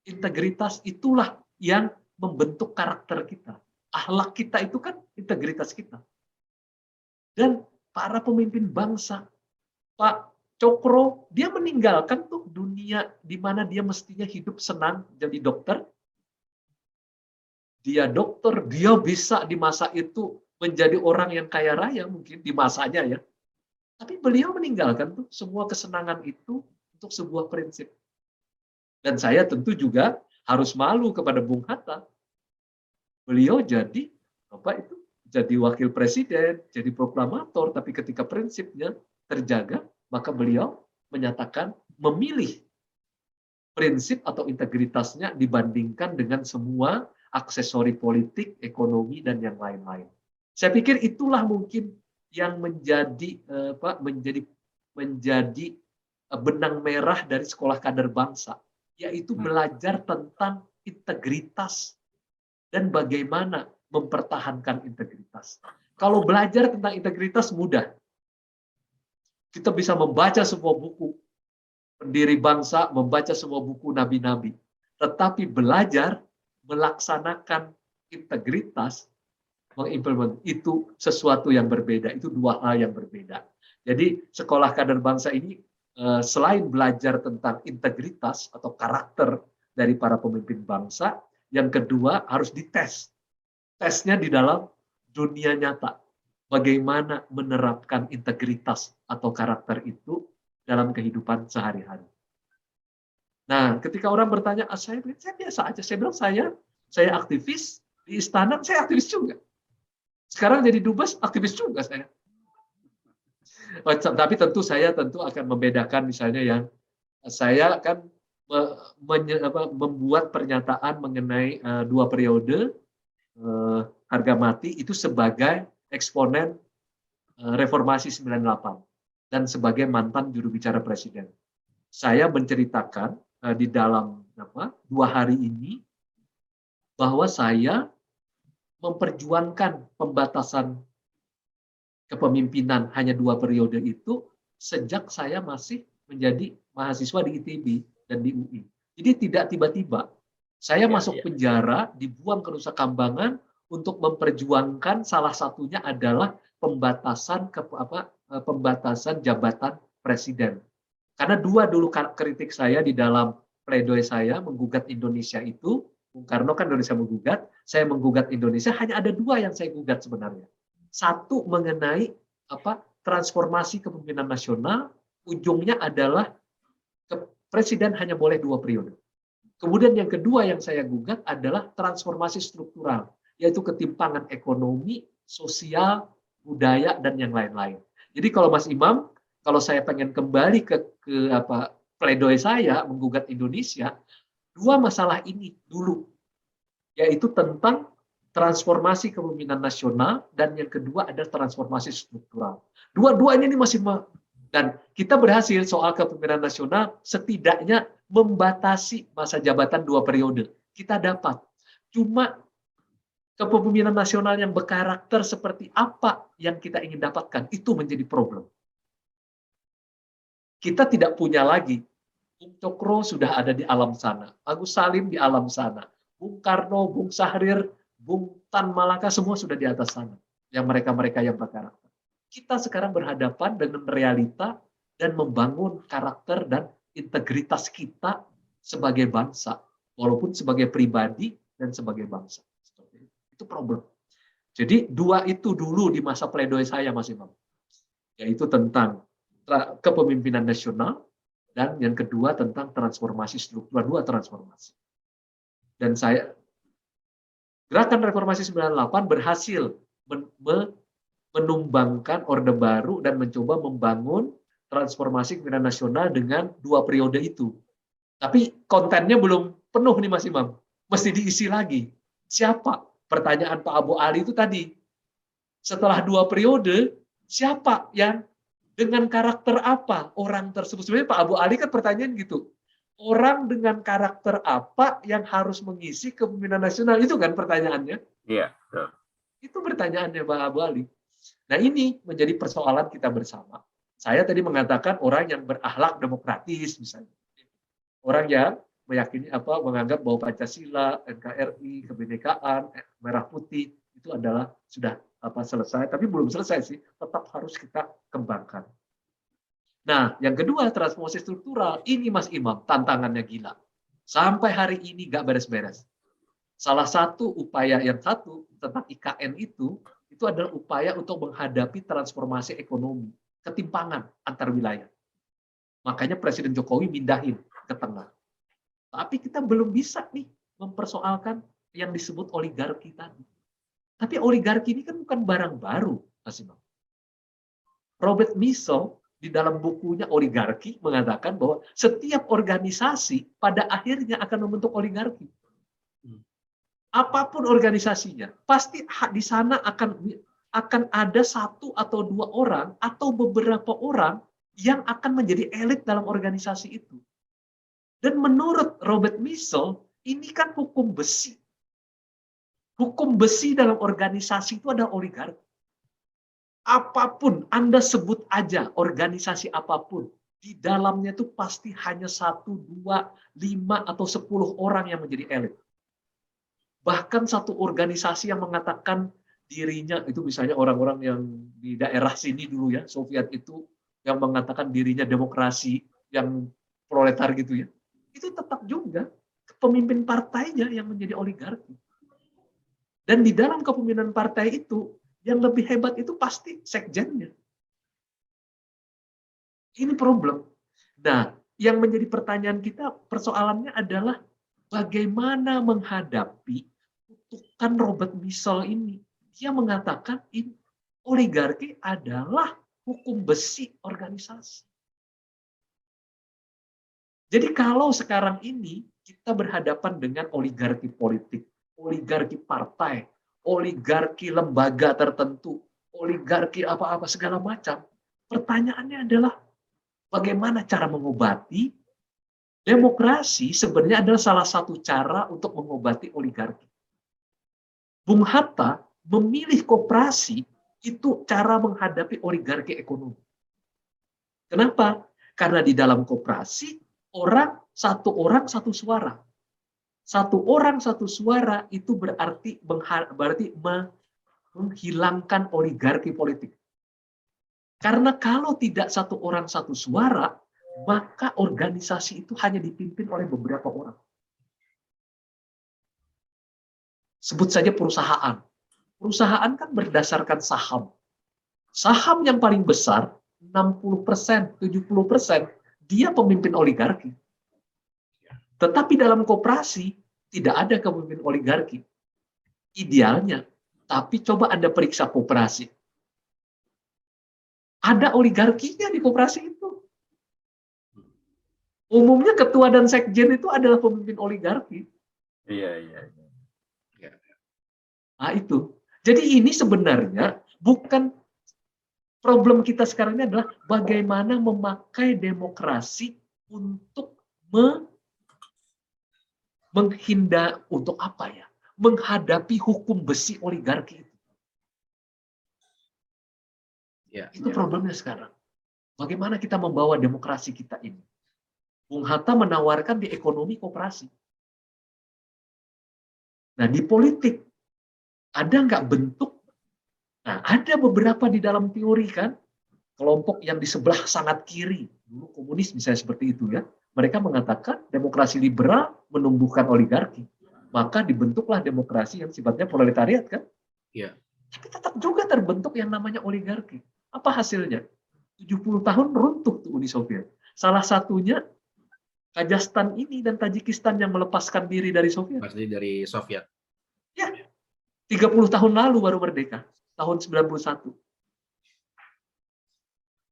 Speaker 3: Integritas itulah yang membentuk karakter kita. Akhlak kita itu kan integritas kita. Dan para pemimpin bangsa, Pak Cokro, dia meninggalkan tuh dunia di mana dia mestinya hidup senang jadi dokter. Dia dokter, dia bisa di masa itu menjadi orang yang kaya raya mungkin di masanya ya. Tapi beliau meninggalkan tuh semua kesenangan itu untuk sebuah prinsip. Dan saya tentu juga harus malu kepada Bung Hatta. Beliau jadi wakil presiden, jadi proklamator, tapi ketika prinsipnya terjaga, maka beliau menyatakan memilih prinsip atau integritasnya dibandingkan dengan semua aksesori politik, ekonomi, dan yang lain-lain. Saya pikir itulah mungkin yang menjadi benang merah dari sekolah kader bangsa, yaitu belajar tentang integritas dan bagaimana mempertahankan integritas. Kalau belajar tentang integritas mudah. Kita bisa membaca semua buku pendiri bangsa, membaca semua buku nabi-nabi. Tetapi belajar melaksanakan integritas, mengimplement itu sesuatu yang berbeda. Itu 2 hal yang berbeda. Jadi sekolah kader bangsa ini selain belajar tentang integritas atau karakter dari para pemimpin bangsa, yang kedua harus dites. Tesnya di dalam dunia nyata. Bagaimana menerapkan integritas atau karakter itu dalam kehidupan sehari-hari. Nah, ketika orang bertanya, saya biasa aja. Saya bilang, saya aktivis di istana, saya aktivis juga. Sekarang jadi dubes, aktivis juga saya. Tapi tentu saya akan membedakan misalnya yang saya akan membuat pernyataan mengenai 2 periode harga mati itu sebagai eksponen reformasi 98 dan sebagai mantan juru bicara presiden. Saya menceritakan di dalam 2 hari ini bahwa saya memperjuangkan pembatasan kepemimpinan hanya 2 periode itu sejak saya masih menjadi mahasiswa di ITB dan di UI. Jadi tidak tiba-tiba saya masuk penjara, dibuang ke Nusa Kambangan untuk memperjuangkan salah satunya adalah pembatasan jabatan presiden. Karena 2 dulu kritik saya di dalam pledoi saya menggugat Indonesia itu, Bung Karno kan Indonesia menggugat, saya menggugat Indonesia, hanya ada 2 yang saya gugat sebenarnya. Satu mengenai transformasi kepemimpinan nasional, ujungnya adalah presiden hanya boleh 2 periode. Kemudian yang kedua yang saya gugat adalah transformasi struktural, yaitu ketimpangan ekonomi, sosial, budaya, dan yang lain-lain. Jadi kalau Mas Imam, kalau saya pengen kembali ke pledoi saya menggugat Indonesia, 2 masalah ini dulu, yaitu tentang transformasi kepemimpinan nasional dan yang kedua adalah transformasi struktural. Dua-duanya ini masih dan kita berhasil soal kepemimpinan nasional setidaknya membatasi masa jabatan 2 periode. Kita dapat. Cuma kepemimpinan nasional yang berkarakter seperti apa yang kita ingin dapatkan itu menjadi problem. Kita tidak punya lagi. Bung Cokro sudah ada di alam sana. Agus Salim di alam sana. Bung Karno, Bung Syahrir, Bung Tan Malaka semua sudah di atas sana. Yang mereka-mereka yang berkarakter. Kita sekarang berhadapan dengan realita dan membangun karakter dan integritas kita sebagai bangsa. Walaupun sebagai pribadi dan sebagai bangsa. Itu problem. Jadi 2 itu dulu di masa pledoi saya Mas Imam. Yaitu tentang kepemimpinan nasional dan yang kedua tentang transformasi struktural, 2 transformasi. Dan Gerakan Reformasi 98 berhasil menumbangkan Orde Baru dan mencoba membangun transformasi kepemimpinan nasional dengan 2 periode itu. Tapi kontennya belum penuh nih Mas Imam. Mesti diisi lagi. Siapa? Pertanyaan Pak Abu Ali itu tadi. Setelah 2 periode, siapa yang dengan karakter apa orang tersebut? Sebenarnya Pak Abu Ali kan pertanyaan gitu. Orang dengan karakter apa yang harus mengisi kepemimpinan nasional? Itu kan pertanyaannya.
Speaker 1: Iya, betul.
Speaker 3: Itu pertanyaannya Pak Abu Ali. Nah ini menjadi persoalan kita bersama. Saya tadi mengatakan orang yang berakhlak demokratis misalnya. Orang yang meyakini menganggap bahwa Pancasila, NKRI, kebinekaan, merah putih itu adalah sudah selesai, tapi belum selesai sih, tetap harus kita kembangkan. Nah, yang kedua transformasi struktural, ini Mas Imam tantangannya gila. Sampai hari ini nggak beres-beres. Salah satu upaya yang tentang IKN itu adalah upaya untuk menghadapi transformasi ekonomi, ketimpangan antar wilayah. Makanya Presiden Jokowi mindahin ke tengah. Tapi kita belum bisa nih mempersoalkan yang disebut oligarki tadi. Tapi oligarki ini kan bukan barang baru, Mas Imam. Robert Miso di dalam bukunya Oligarki mengatakan bahwa setiap organisasi pada akhirnya akan membentuk oligarki. Apapun organisasinya, pasti di sana akan ada 1 atau 2 orang atau beberapa orang yang akan menjadi elit dalam organisasi itu. Dan menurut Robert Miso, ini kan hukum besi. Hukum besi dalam organisasi itu adalah oligarki. Apapun, Anda sebut aja organisasi apapun, di dalamnya itu pasti hanya 1, 2, 5, atau 10 orang yang menjadi elit. Bahkan satu organisasi yang mengatakan dirinya, itu misalnya orang-orang yang di daerah sini dulu ya, Soviet itu yang mengatakan dirinya demokrasi yang proletar gitu ya, itu tetap juga pemimpin partainya yang menjadi oligarki. Dan di dalam kepemimpinan partai itu, yang lebih hebat itu pasti sekjennya. Ini problem. Nah, yang menjadi pertanyaan kita, persoalannya adalah bagaimana menghadapi kutukan Robert Michel ini. Dia mengatakan ini oligarki adalah hukum besi organisasi. Jadi kalau sekarang ini kita berhadapan dengan oligarki politik, oligarki partai, oligarki lembaga tertentu, oligarki apa-apa segala macam, pertanyaannya adalah bagaimana cara mengobati demokrasi sebenarnya adalah salah satu cara untuk mengobati oligarki. Bung Hatta memilih koperasi itu cara menghadapi oligarki ekonomi. Kenapa? Karena di dalam koperasi satu orang satu suara. Satu orang satu suara itu berarti menghilangkan oligarki politik. Karena kalau tidak satu orang satu suara, maka organisasi itu hanya dipimpin oleh beberapa orang. Sebut saja perusahaan. Perusahaan kan berdasarkan saham. Saham yang paling besar, 60%, 70%, dia pemimpin oligarki. Tetapi dalam koperasi, tidak ada pemimpin oligarki. Idealnya. Tapi coba Anda periksa koperasi. Ada oligarkinya di koperasi itu. Umumnya ketua dan sekjen itu adalah pemimpin oligarki.
Speaker 1: Iya.
Speaker 3: Nah itu. Jadi ini sebenarnya bukan problem kita sekarang ini adalah bagaimana memakai demokrasi untuk menghindar untuk apa ya? Menghadapi hukum besi oligarki itu. Itu problemnya sekarang. Bagaimana kita membawa demokrasi kita ini? Bung Hatta menawarkan di ekonomi koperasi. Nah di politik ada nggak bentuk? Nah, ada beberapa di dalam teori kan, kelompok yang di sebelah sangat kiri, dulu komunis misalnya seperti itu ya, mereka mengatakan demokrasi liberal menumbuhkan oligarki, maka dibentuklah demokrasi yang sifatnya proletariat kan?
Speaker 5: Iya.
Speaker 3: Tapi tetap juga terbentuk yang namanya oligarki. Apa hasilnya? 70 tahun runtuh tuh Uni Soviet. Salah satunya Kazakhstan ini dan Tajikistan yang melepaskan diri dari Soviet.
Speaker 5: Pasti dari Soviet.
Speaker 3: Ya, 30 tahun lalu baru merdeka, tahun 91.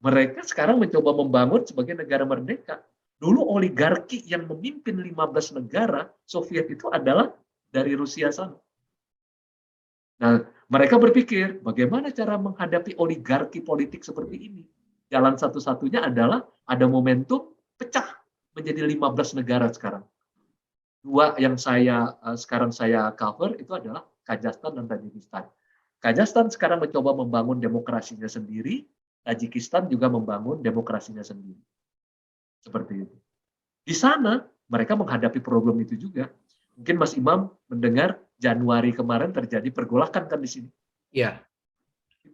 Speaker 3: Mereka sekarang mencoba membangun sebagai negara merdeka. Dulu oligarki yang memimpin 15 negara Soviet itu adalah dari Rusia sana. Nah, mereka berpikir bagaimana cara menghadapi oligarki politik seperti ini. Jalan satu-satunya adalah ada momentum pecah menjadi 15 negara sekarang. Dua yang sekarang saya cover itu adalah Kazakhstan dan Tajikistan. Kazakhstan sekarang mencoba membangun demokrasinya sendiri, Tajikistan juga membangun demokrasinya sendiri. Seperti itu. Di sana mereka menghadapi problem itu juga. Mungkin Mas Imam mendengar Januari kemarin terjadi pergolakan kan di sini.
Speaker 5: Iya.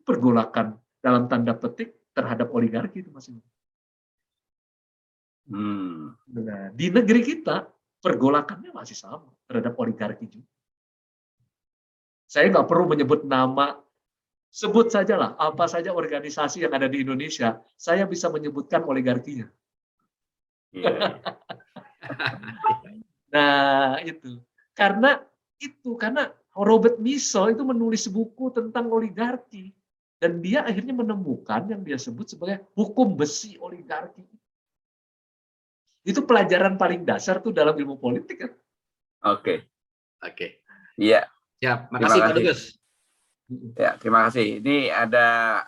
Speaker 3: Pergolakan dalam tanda petik terhadap oligarki itu Mas Imam. Nah, di negeri kita pergolakannya masih sama terhadap oligarki juga. Saya nggak perlu menyebut nama, sebut sajalah apa saja organisasi yang ada di Indonesia, saya bisa menyebutkan oligarkinya.
Speaker 1: Iya.
Speaker 3: Nah, karena Robert Michel itu menulis buku tentang oligarki dan dia akhirnya menemukan yang dia sebut sebagai hukum besi oligarki. Itu pelajaran paling dasar tuh dalam ilmu politik kan.
Speaker 1: Oke.
Speaker 5: Siap.
Speaker 1: Iya.
Speaker 5: Makasih Pak Dubes.
Speaker 1: Ya, terima kasih. Ini ada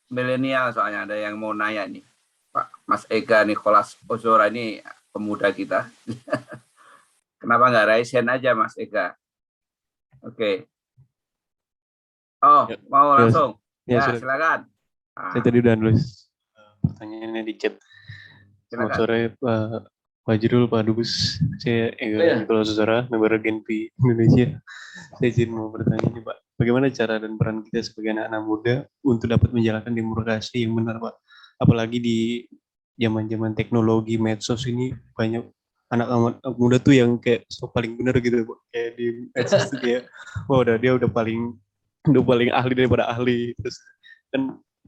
Speaker 1: milenial soalnya, ada yang mau nanya nih. Pak Mas Ega Nicholas Ozora ini pemuda kita. Kenapa nggak raise hand aja Mas Ega? Oke. Oh, mau langsung? Ya, silakan.
Speaker 6: Saya tadi udah nulis pertanyaannya di chat. Selamat sore Pak Jidul, Pak Dubes. Saya Ega Nicholas Ozora, member GNP Indonesia. Saya izin mau bertanya nih Pak, bagaimana cara dan peran kita sebagai anak-anak muda untuk dapat menjalankan demokrasi yang benar Pak? apalagi di zaman-zaman teknologi medsos ini banyak anak muda tuh yang kayak so paling bener gitu, Pak. Kayak di medsos tuh kayak wah dia udah paling ahli daripada ahli. Terus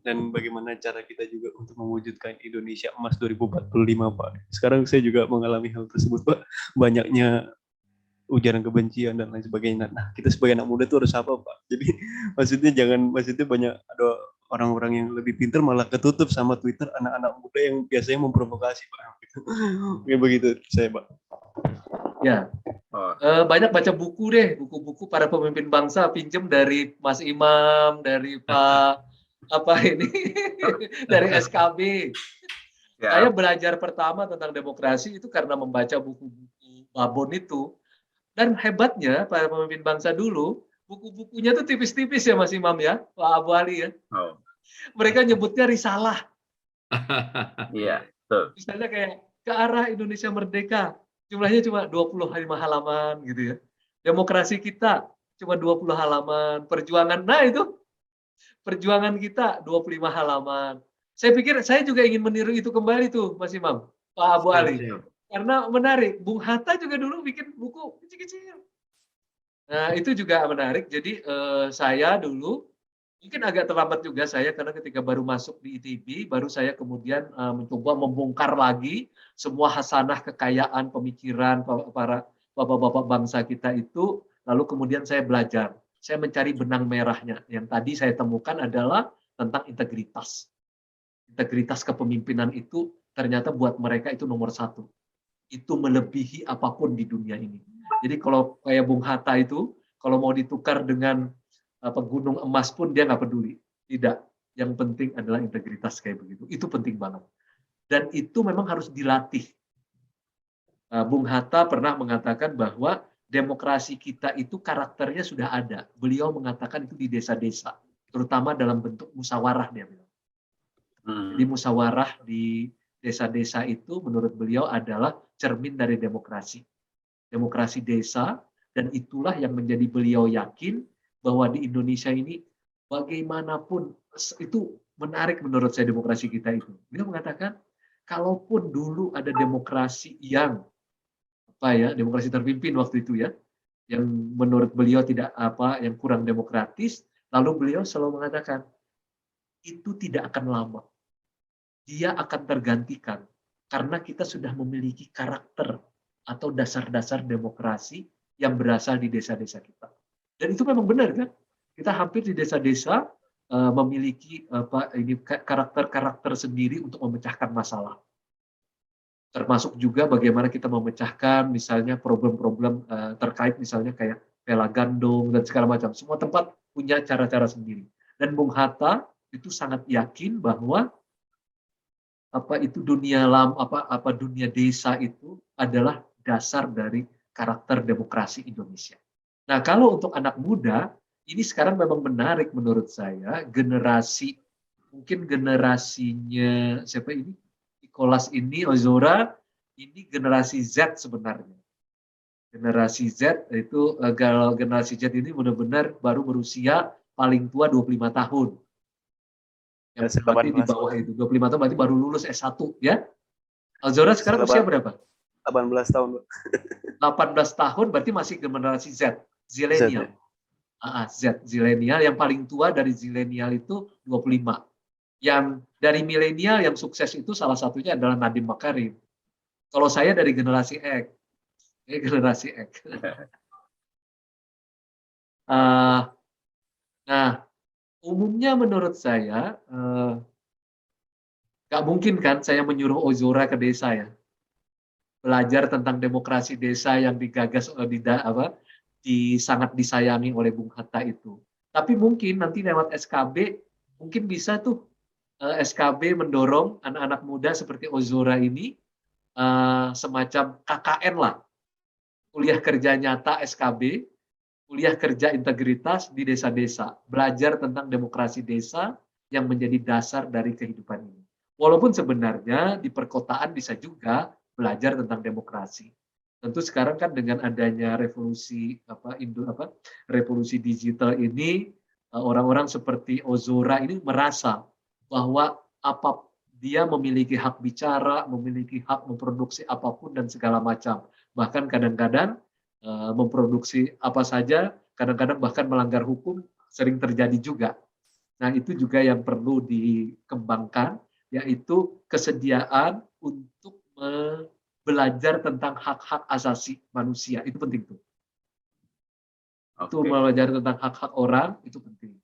Speaker 6: dan bagaimana cara kita juga untuk mewujudkan Indonesia Emas 2045, Pak. Sekarang saya juga mengalami hal tersebut, Pak. Banyaknya ujaran kebencian dan lain sebagainya. Nah, kita sebagai anak muda itu harus apa, Pak? Jadi maksudnya banyak ada orang-orang yang lebih pintar malah ketutup sama Twitter anak-anak muda yang biasanya memprovokasi, Pak. Kayak begitu saya, Pak.
Speaker 3: Ya, banyak baca buku deh, buku-buku para pemimpin bangsa, pinjem dari Mas Imam, dari Pak dari SKB. Saya belajar pertama tentang demokrasi itu karena membaca buku-buku Babon itu. Dan hebatnya para pemimpin bangsa dulu, buku-bukunya tuh tipis-tipis ya Mas Imam ya, Pak Abu Ali ya. Mereka nyebutnya risalah.
Speaker 1: Iya, betul.
Speaker 3: Misalnya kayak ke arah Indonesia Merdeka, jumlahnya cuma 25 halaman gitu ya. Demokrasi kita cuma 20 halaman, perjuangan, nah itu perjuangan kita 25 halaman. Saya pikir saya juga ingin meniru itu kembali tuh Mas Imam, Pak Abu Ali. Karena menarik, Bung Hatta juga dulu bikin buku kecil-kecil. Nah itu juga menarik, jadi saya dulu, mungkin agak terlambat juga saya, karena ketika baru masuk di ITB, baru saya kemudian mencoba membongkar lagi semua hasanah kekayaan pemikiran para bapak-bapak bangsa kita itu, lalu kemudian saya belajar. Saya mencari benang merahnya. Yang tadi saya temukan adalah tentang integritas. Integritas kepemimpinan itu ternyata buat mereka itu nomor satu. Itu melebihi apapun di dunia ini. Jadi kalau kayak Bung Hatta itu, kalau mau ditukar dengan gunung emas pun dia nggak peduli. Tidak. Yang penting adalah integritas kayak begitu. Itu penting banget. Dan itu memang harus dilatih. Bung Hatta pernah mengatakan bahwa demokrasi kita itu karakternya sudah ada. Beliau mengatakan itu di desa-desa, terutama dalam bentuk musyawarah dia bilang. Jadi musyawarah di desa-desa itu menurut beliau adalah cermin dari demokrasi. Demokrasi desa, dan itulah yang menjadi beliau yakin bahwa di Indonesia ini bagaimanapun itu menarik menurut saya demokrasi kita itu. Beliau mengatakan kalaupun dulu ada demokrasi yang demokrasi terpimpin waktu itu ya, yang menurut beliau yang kurang demokratis, lalu beliau selalu mengatakan itu tidak akan lama, dia akan tergantikan karena kita sudah memiliki karakter atau dasar-dasar demokrasi yang berasal di desa-desa kita. Dan itu memang benar kan? Kita hampir di desa-desa memiliki karakter-karakter sendiri untuk memecahkan masalah. Termasuk juga bagaimana kita memecahkan misalnya problem-problem terkait misalnya kayak pela gandong dan segala macam. Semua tempat punya cara-cara sendiri. Dan Bung Hatta itu sangat yakin bahwa dunia desa itu adalah dasar dari karakter demokrasi Indonesia. Nah, kalau untuk anak muda, ini sekarang memang menarik menurut saya, mungkin generasinya siapa ini? Nicholas ini, Ozora, ini generasi Z sebenarnya. Generasi Z itu, generasi Z ini benar-benar baru berusia paling tua 25 tahun. Yang berarti di bawah itu, 25 tahun berarti baru lulus S1 ya. Ozora sekarang usia berapa?
Speaker 6: 18 tahun.
Speaker 3: 18 tahun berarti masih generasi Z, Zilenial. Z, Zilenial, yang paling tua dari Zilenial itu 25. Yang dari milenial yang sukses itu salah satunya adalah Nadiem Makarim. Kalau saya dari generasi X. Nah, umumnya menurut saya nggak mungkin kan saya menyuruh Ozora ke desa ya. Belajar tentang demokrasi desa yang digagas sangat disayangi oleh Bung Hatta itu. Tapi mungkin nanti lewat SKB mungkin bisa tuh SKB mendorong anak-anak muda seperti Ozora ini semacam KKN lah, kuliah kerja nyata SKB, kuliah kerja integritas di desa-desa, belajar tentang demokrasi desa yang menjadi dasar dari kehidupan ini. Walaupun sebenarnya di perkotaan bisa juga belajar tentang demokrasi. Tentu sekarang kan dengan adanya revolusi revolusi digital ini, orang-orang seperti Ozora ini merasa bahwa dia memiliki hak bicara, memiliki hak memproduksi apapun dan segala macam. Bahkan kadang-kadang memproduksi apa saja, kadang-kadang bahkan melanggar hukum sering terjadi juga. Nah, itu juga yang perlu dikembangkan, yaitu kesediaan untuk belajar tentang hak-hak asasi manusia. Itu penting tuh. Itu belajar tentang hak-hak orang, itu penting.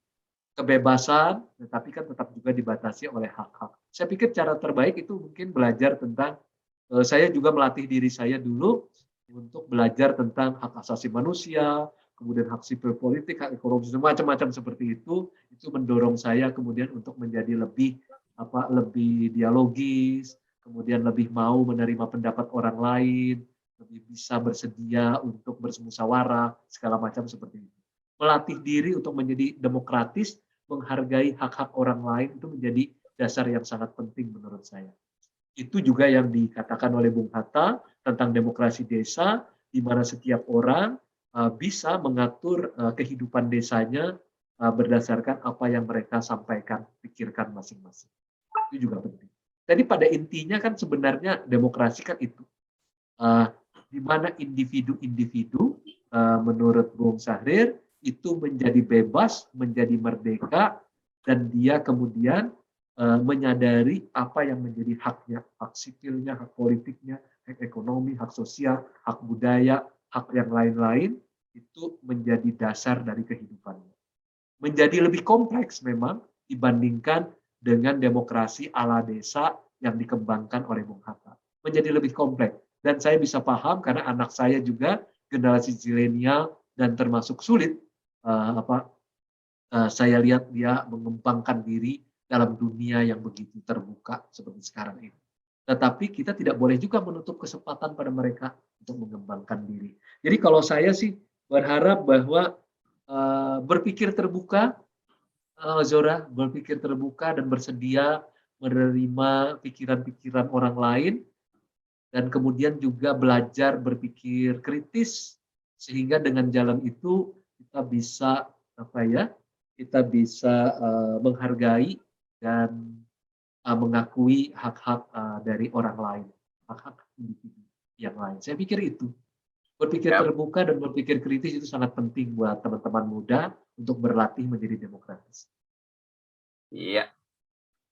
Speaker 3: Kebebasan, tetapi kan tetap juga dibatasi oleh hak-hak. Saya pikir cara terbaik itu mungkin belajar tentang, saya juga melatih diri saya dulu untuk belajar tentang hak asasi manusia, kemudian hak sipil politik, hak ekonomi, macam-macam seperti itu mendorong saya kemudian untuk menjadi lebih lebih dialogis, kemudian lebih mau menerima pendapat orang lain, lebih bisa bersedia untuk bermusyawarah, segala macam seperti itu. Melatih diri untuk menjadi demokratis, menghargai hak-hak orang lain itu menjadi dasar yang sangat penting menurut saya. Itu juga yang dikatakan oleh Bung Hatta tentang demokrasi desa, di mana setiap orang bisa mengatur kehidupan desanya berdasarkan apa yang mereka sampaikan, pikirkan masing-masing. Itu juga penting. Jadi pada intinya kan sebenarnya demokrasi kan itu. Di mana individu-individu menurut Bung Syahrir itu menjadi bebas, menjadi merdeka, dan dia kemudian menyadari apa yang menjadi haknya, hak sipilnya, hak politiknya, hak ekonomi, hak sosial, hak budaya, hak yang lain-lain, itu menjadi dasar dari kehidupannya. Menjadi lebih kompleks memang dibandingkan dengan demokrasi ala desa yang dikembangkan oleh Bung Hatta. Menjadi lebih kompleks. Dan saya bisa paham karena anak saya juga generasi zilenial dan termasuk sulit. Saya lihat dia mengembangkan diri dalam dunia yang begitu terbuka seperti sekarang ini. Tetapi kita tidak boleh juga menutup kesempatan pada mereka untuk mengembangkan diri. Jadi kalau saya sih berharap bahwa berpikir terbuka, Zora, berpikir terbuka dan bersedia menerima pikiran-pikiran orang lain, dan kemudian juga belajar berpikir kritis, sehingga dengan jalan itu kita bisa menghargai dan mengakui hak-hak dari orang lain, hak-hak individu yang lain. Saya pikir itu. Berpikir terbuka dan berpikir kritis itu sangat penting buat teman-teman muda untuk berlatih menjadi demokratis.
Speaker 1: Iya,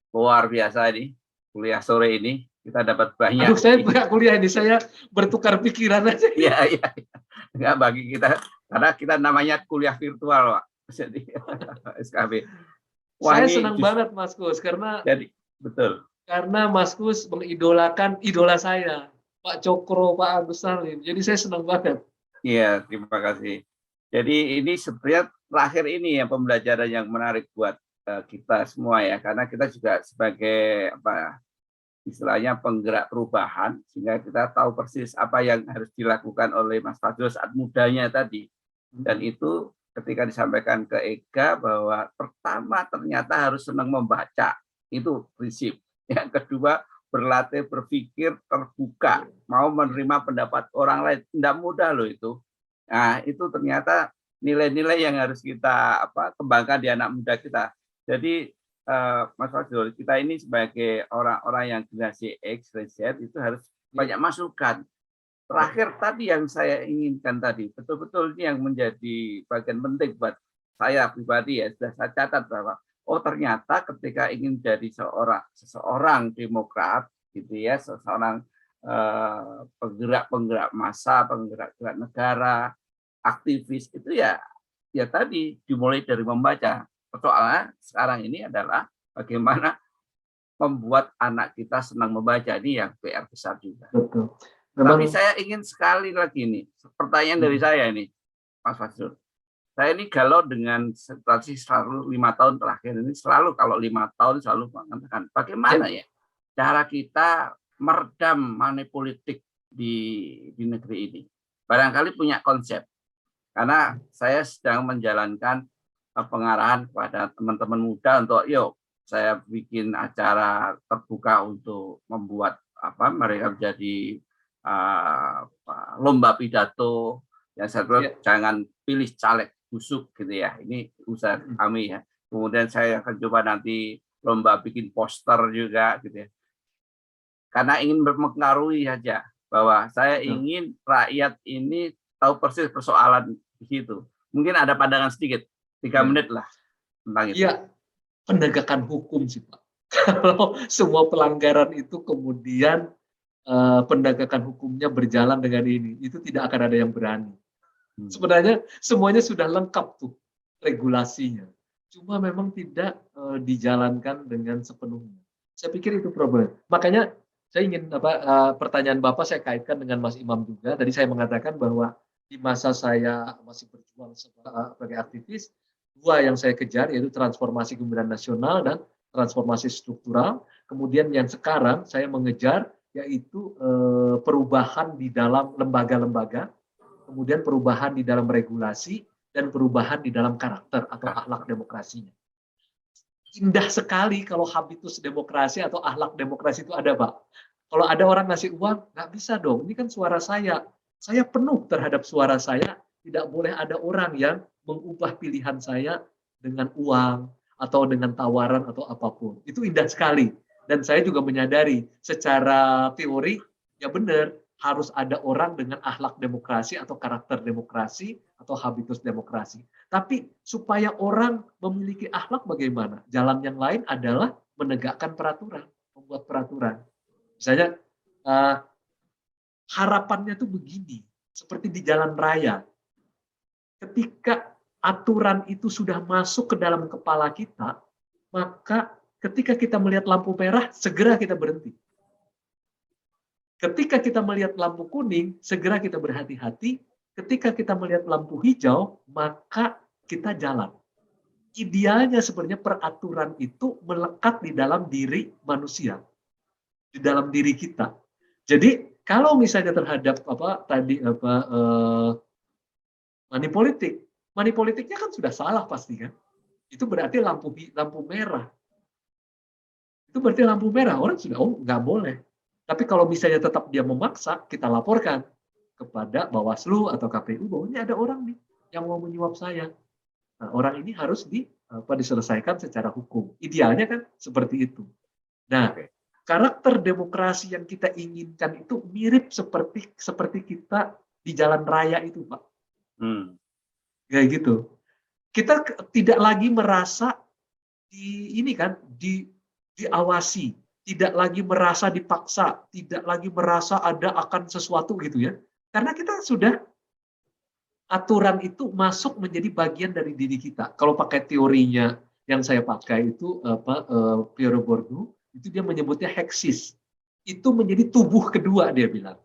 Speaker 1: luar biasa nih kuliah sore ini. Kita dapat banyak.
Speaker 3: Aduh, saya nggak kuliah ini, saya bertukar pikiran aja.
Speaker 1: Iya. Nggak bagi kita, karena kita namanya kuliah virtual, Pak. Jadi SKB.
Speaker 3: Saya senang banget, Mas Kus, karena
Speaker 1: betul.
Speaker 3: Karena Mas Kus mengidolakan idola saya, Pak Cokro, Pak Agus Salim. Jadi saya senang banget.
Speaker 1: Iya, terima kasih. Jadi ini sebenarnya terakhir ini ya pembelajaran yang menarik buat kita semua ya, karena kita juga sebagai istilahnya penggerak perubahan, sehingga kita tahu persis apa yang harus dilakukan oleh Mas Fadil saat mudanya tadi. Dan itu ketika disampaikan ke Ega bahwa pertama ternyata harus senang membaca, itu prinsip. Yang kedua, berlatih berpikir terbuka, mau menerima pendapat orang lain. Tidak mudah loh itu. Nah, itu ternyata nilai-nilai yang harus kita kembangkan di anak muda kita. Jadi Mas Fadil, kita ini sebagai orang-orang yang generasi X, Z itu harus banyak masukan. Terakhir tadi yang saya inginkan tadi, betul-betul ini yang menjadi bagian penting buat saya pribadi ya, sudah saya catat bahwa ternyata ketika ingin jadi seseorang demokrat gitu ya, seseorang penggerak massa, penggerak negara, aktivis itu ya tadi dimulai dari membaca. Soalnya sekarang ini adalah bagaimana membuat anak kita senang membaca, ini yang PR besar juga.
Speaker 3: Betul.
Speaker 1: Tapi saya ingin sekali lagi nih, pertanyaan dari saya nih, Mas Fadil. Saya ini galau dengan situasi selalu 5 tahun terakhir ini, selalu kalau 5 tahun selalu mengatakan bagaimana ya cara kita meredam money politik di negeri ini. Barangkali punya konsep, karena saya sedang menjalankan pengarahan kepada teman-teman muda untuk yuk saya bikin acara terbuka untuk membuat mereka menjadi lomba pidato yang saya jangan pilih caleg busuk gitu ya, ini usaha kami ya. Kemudian saya akan coba nanti lomba bikin poster juga gitu ya. Karena ingin mempengaruhi saja bahwa saya ingin rakyat ini tahu persis persoalan di situ. Mungkin ada pandangan sedikit, 3 menit lah tentang itu.
Speaker 3: Iya, penegakan hukum sih Pak. Kalau semua pelanggaran itu kemudian penegakan hukumnya berjalan dengan ini, itu tidak akan ada yang berani. Sebenarnya semuanya sudah lengkap tuh regulasinya. Cuma memang tidak dijalankan dengan sepenuhnya. Saya pikir itu problem. Makanya saya ingin pertanyaan Bapak saya kaitkan dengan Mas Imam juga. Tadi saya mengatakan bahwa di masa saya masih berjuang sebagai aktivis, 2 yang saya kejar yaitu transformasi kepemimpinan nasional dan transformasi struktural. Kemudian yang sekarang saya mengejar yaitu perubahan di dalam lembaga-lembaga, kemudian perubahan di dalam regulasi, dan perubahan di dalam karakter atau akhlak demokrasinya. Indah sekali kalau habitus demokrasi atau akhlak demokrasi itu ada, Pak. Kalau ada orang ngasih uang, nggak bisa dong, ini kan suara saya. Saya penuh terhadap suara saya, tidak boleh ada orang yang mengubah pilihan saya dengan uang, atau dengan tawaran atau apapun. Itu indah sekali. Dan saya juga menyadari secara teori, ya benar, harus ada orang dengan akhlak demokrasi atau karakter demokrasi atau habitus demokrasi. Tapi supaya orang memiliki akhlak bagaimana? Jalan yang lain adalah menegakkan peraturan, membuat peraturan. Misalnya harapannya tuh begini, seperti di jalan raya. Ketika aturan itu sudah masuk ke dalam kepala kita, maka ketika kita melihat lampu merah, segera kita berhenti. Ketika kita melihat lampu kuning, segera kita berhati-hati. Ketika kita melihat lampu hijau, maka kita jalan. Idealnya sebenarnya peraturan itu melekat di dalam diri manusia, di dalam diri kita. Jadi kalau misalnya terhadap money politiknya kan sudah salah pasti kan. Itu berarti lampu merah. Itu berarti lampu merah, orang sudah nggak boleh. Tapi kalau misalnya tetap dia memaksa, kita laporkan kepada Bawaslu atau KPU bahwa ini ada orang nih yang mau menyuap saya. Nah, orang ini harus diselesaikan secara hukum. Idealnya kan seperti itu. Nah, karakter demokrasi yang kita inginkan itu mirip seperti kita di jalan raya itu, Pak. Kayak gitu. Kita tidak lagi merasa diawasi. Tidak lagi merasa dipaksa, tidak lagi merasa ada akan sesuatu gitu ya. Karena kita sudah aturan itu masuk menjadi bagian dari diri kita. Kalau pakai teorinya yang saya pakai itu Pierre Bourdieu, itu dia menyebutnya heksis. Itu menjadi tubuh kedua dia bilang.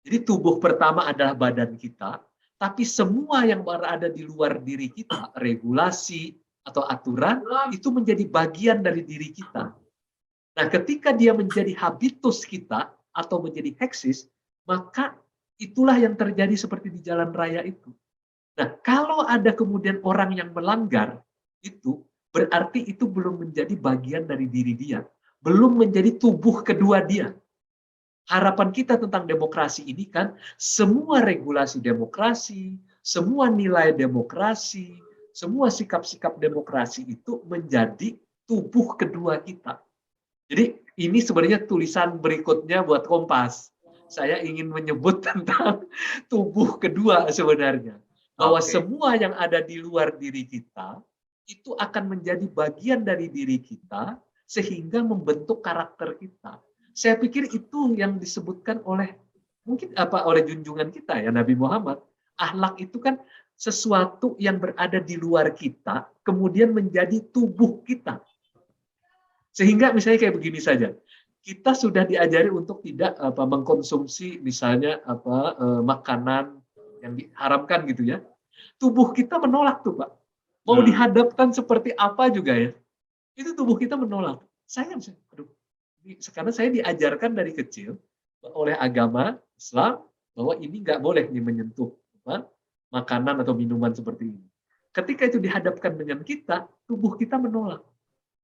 Speaker 3: Jadi tubuh pertama adalah badan kita, tapi semua yang berada di luar diri kita, regulasi atau aturan itu menjadi bagian dari diri kita. Nah, ketika dia menjadi habitus kita atau menjadi heksis, maka itulah yang terjadi seperti di jalan raya itu. Nah, kalau ada kemudian orang yang melanggar, itu berarti itu belum menjadi bagian dari diri dia. Belum menjadi tubuh kedua dia. Harapan kita tentang demokrasi ini kan, semua regulasi demokrasi, semua nilai demokrasi, semua sikap-sikap demokrasi itu menjadi tubuh kedua kita. Jadi ini sebenarnya tulisan berikutnya buat Kompas. Saya ingin menyebut tentang tubuh kedua sebenarnya. Bahwa semua yang ada di luar diri kita, itu akan menjadi bagian dari diri kita, sehingga membentuk karakter kita. Saya pikir itu yang disebutkan oleh junjungan kita ya, Nabi Muhammad. Akhlak itu kan sesuatu yang berada di luar kita, kemudian menjadi tubuh kita. Sehingga misalnya kayak begini saja, kita sudah diajari untuk tidak mengkonsumsi misalnya makanan yang diharamkan gitu ya. Tubuh kita menolak tuh Pak. Mau dihadapkan seperti apa juga ya, itu tubuh kita menolak. Karena saya diajarkan dari kecil oleh agama Islam bahwa ini nggak boleh nih menyentuh makanan atau minuman seperti ini. Ketika itu dihadapkan dengan kita, tubuh kita menolak.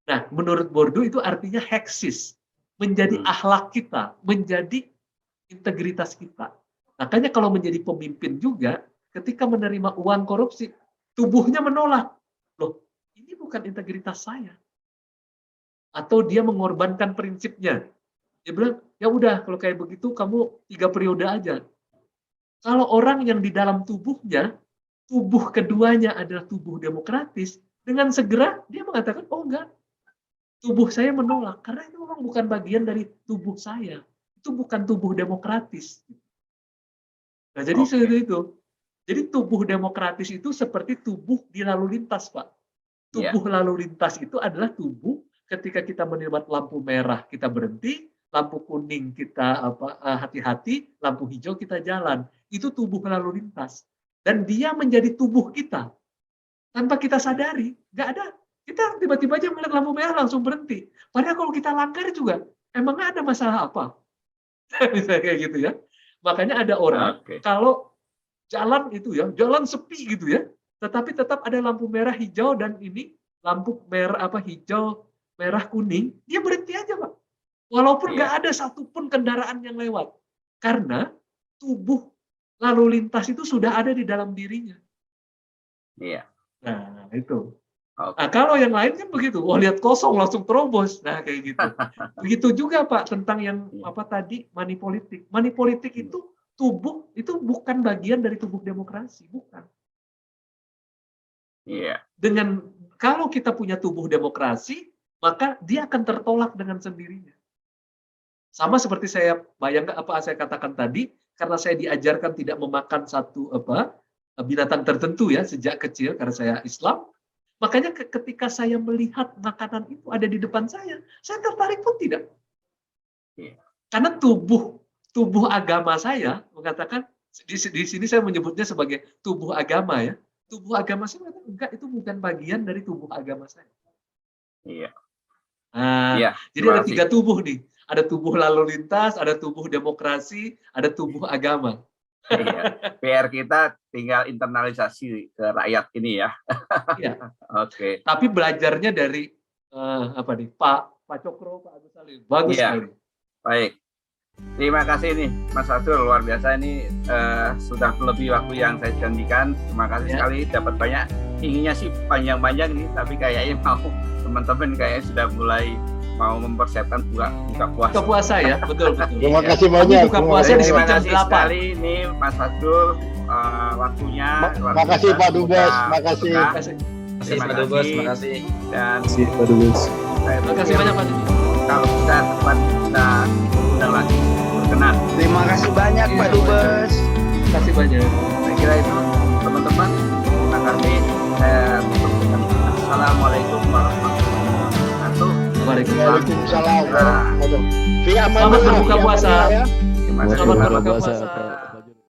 Speaker 3: Nah, menurut Bourdieu itu artinya heksis, menjadi akhlak kita, menjadi integritas kita. Makanya kalau menjadi pemimpin juga, ketika menerima uang korupsi, tubuhnya menolak. Loh, ini bukan integritas saya. atau dia mengorbankan prinsipnya. Dia bilang, ya udah kalau kayak begitu kamu 3 periode aja. Kalau orang yang di dalam tubuhnya, tubuh keduanya adalah tubuh demokratis, dengan segera dia mengatakan, oh enggak, tubuh saya menolak, karena itu memang bukan bagian dari tubuh saya. Itu bukan tubuh demokratis. Nah, jadi seperti itu. Jadi tubuh demokratis itu seperti tubuh di lalu lintas, Pak. Tubuh lalu lintas itu adalah tubuh ketika kita menikmati lampu merah, kita berhenti, lampu kuning kita hati-hati, lampu hijau kita jalan. Itu tubuh lalu lintas. Dan dia menjadi tubuh kita. Tanpa kita sadari, nggak ada. Kita tiba-tiba aja melihat lampu merah langsung berhenti. Padahal kalau kita langgar juga, emangnya ada masalah apa? Misalnya kayak gitu ya. Makanya ada orang, kalau jalan itu ya, jalan sepi gitu ya, tetapi tetap ada lampu merah hijau dan ini, lampu merah hijau, merah kuning, dia berhenti aja, Pak. Walaupun nggak ada satupun kendaraan yang lewat. Karena tubuh lalu lintas itu sudah ada di dalam dirinya.
Speaker 1: Iya.
Speaker 3: Nah, itu. Nah, kalau yang lain kan begitu. Wah, lihat kosong langsung terobos. Nah, kayak gitu. Begitu juga, Pak, tentang yang tadi, money politik. Money politik itu tubuh, itu bukan bagian dari tubuh demokrasi. Bukan.
Speaker 1: Iya.
Speaker 3: Dengan, kalau kita punya tubuh demokrasi, maka dia akan tertolak dengan sendirinya. Sama seperti saya bayangkan saya katakan tadi, karena saya diajarkan tidak memakan satu binatang tertentu ya sejak kecil karena saya Islam, makanya ketika saya melihat makanan itu ada di depan saya tertarik pun tidak. Karena tubuh agama saya mengatakan di sini saya menyebutnya sebagai tubuh agama ya. Tubuh agama saya mengatakan enggak, itu bukan bagian dari tubuh agama saya.
Speaker 1: Iya.
Speaker 3: Nah, jadi ada 3 tubuh nih. Ada tubuh lalu lintas, ada tubuh demokrasi, ada tubuh agama.
Speaker 1: Iya. PR kita tinggal internalisasi ke rakyat ini ya.
Speaker 3: Iya.
Speaker 1: Oke.
Speaker 3: Tapi belajarnya dari Pak Cokro, Pak Agus Salim. Bagus sekali.
Speaker 1: Baik. Terima kasih nih Mas Hasrul, luar biasa ini sudah melebihi waktu yang saya janjikan. Terima kasih sekali, dapat banyak. Inginnya sih panjang-panjang nih, tapi kayaknya teman-teman kayaknya sudah mulai mau mempersiapkan buka puasa.
Speaker 3: Ya, betul.
Speaker 4: Terima kasih banyak.
Speaker 3: Buka puasa di
Speaker 1: terima
Speaker 3: jam
Speaker 1: kasih
Speaker 3: 8.
Speaker 1: sekali nih Mas Hasrul, waktunya.
Speaker 4: Makasih Pak Dubes, makasih.
Speaker 1: Terima kasih Pak Dubes,
Speaker 6: makasih.
Speaker 1: Dan
Speaker 6: Pak Dubes.
Speaker 3: Terima kasih banyak Pak.
Speaker 1: Kalau kita tepat kita undang lagi berkenan.
Speaker 5: Terima kasih banyak Pak Dubes.
Speaker 3: Terima kasih banyak.
Speaker 1: Saya kira itu teman-teman. Terima kasih. Saya tutup dengan Assalamualaikum warahmatullahi wabarakatuh.
Speaker 4: Waalaikumsalam warahmatullahi wabarakatuh.
Speaker 3: Selamat berbuka puasa.
Speaker 1: Terima kasih.
Speaker 3: Selamat berbuka puasa.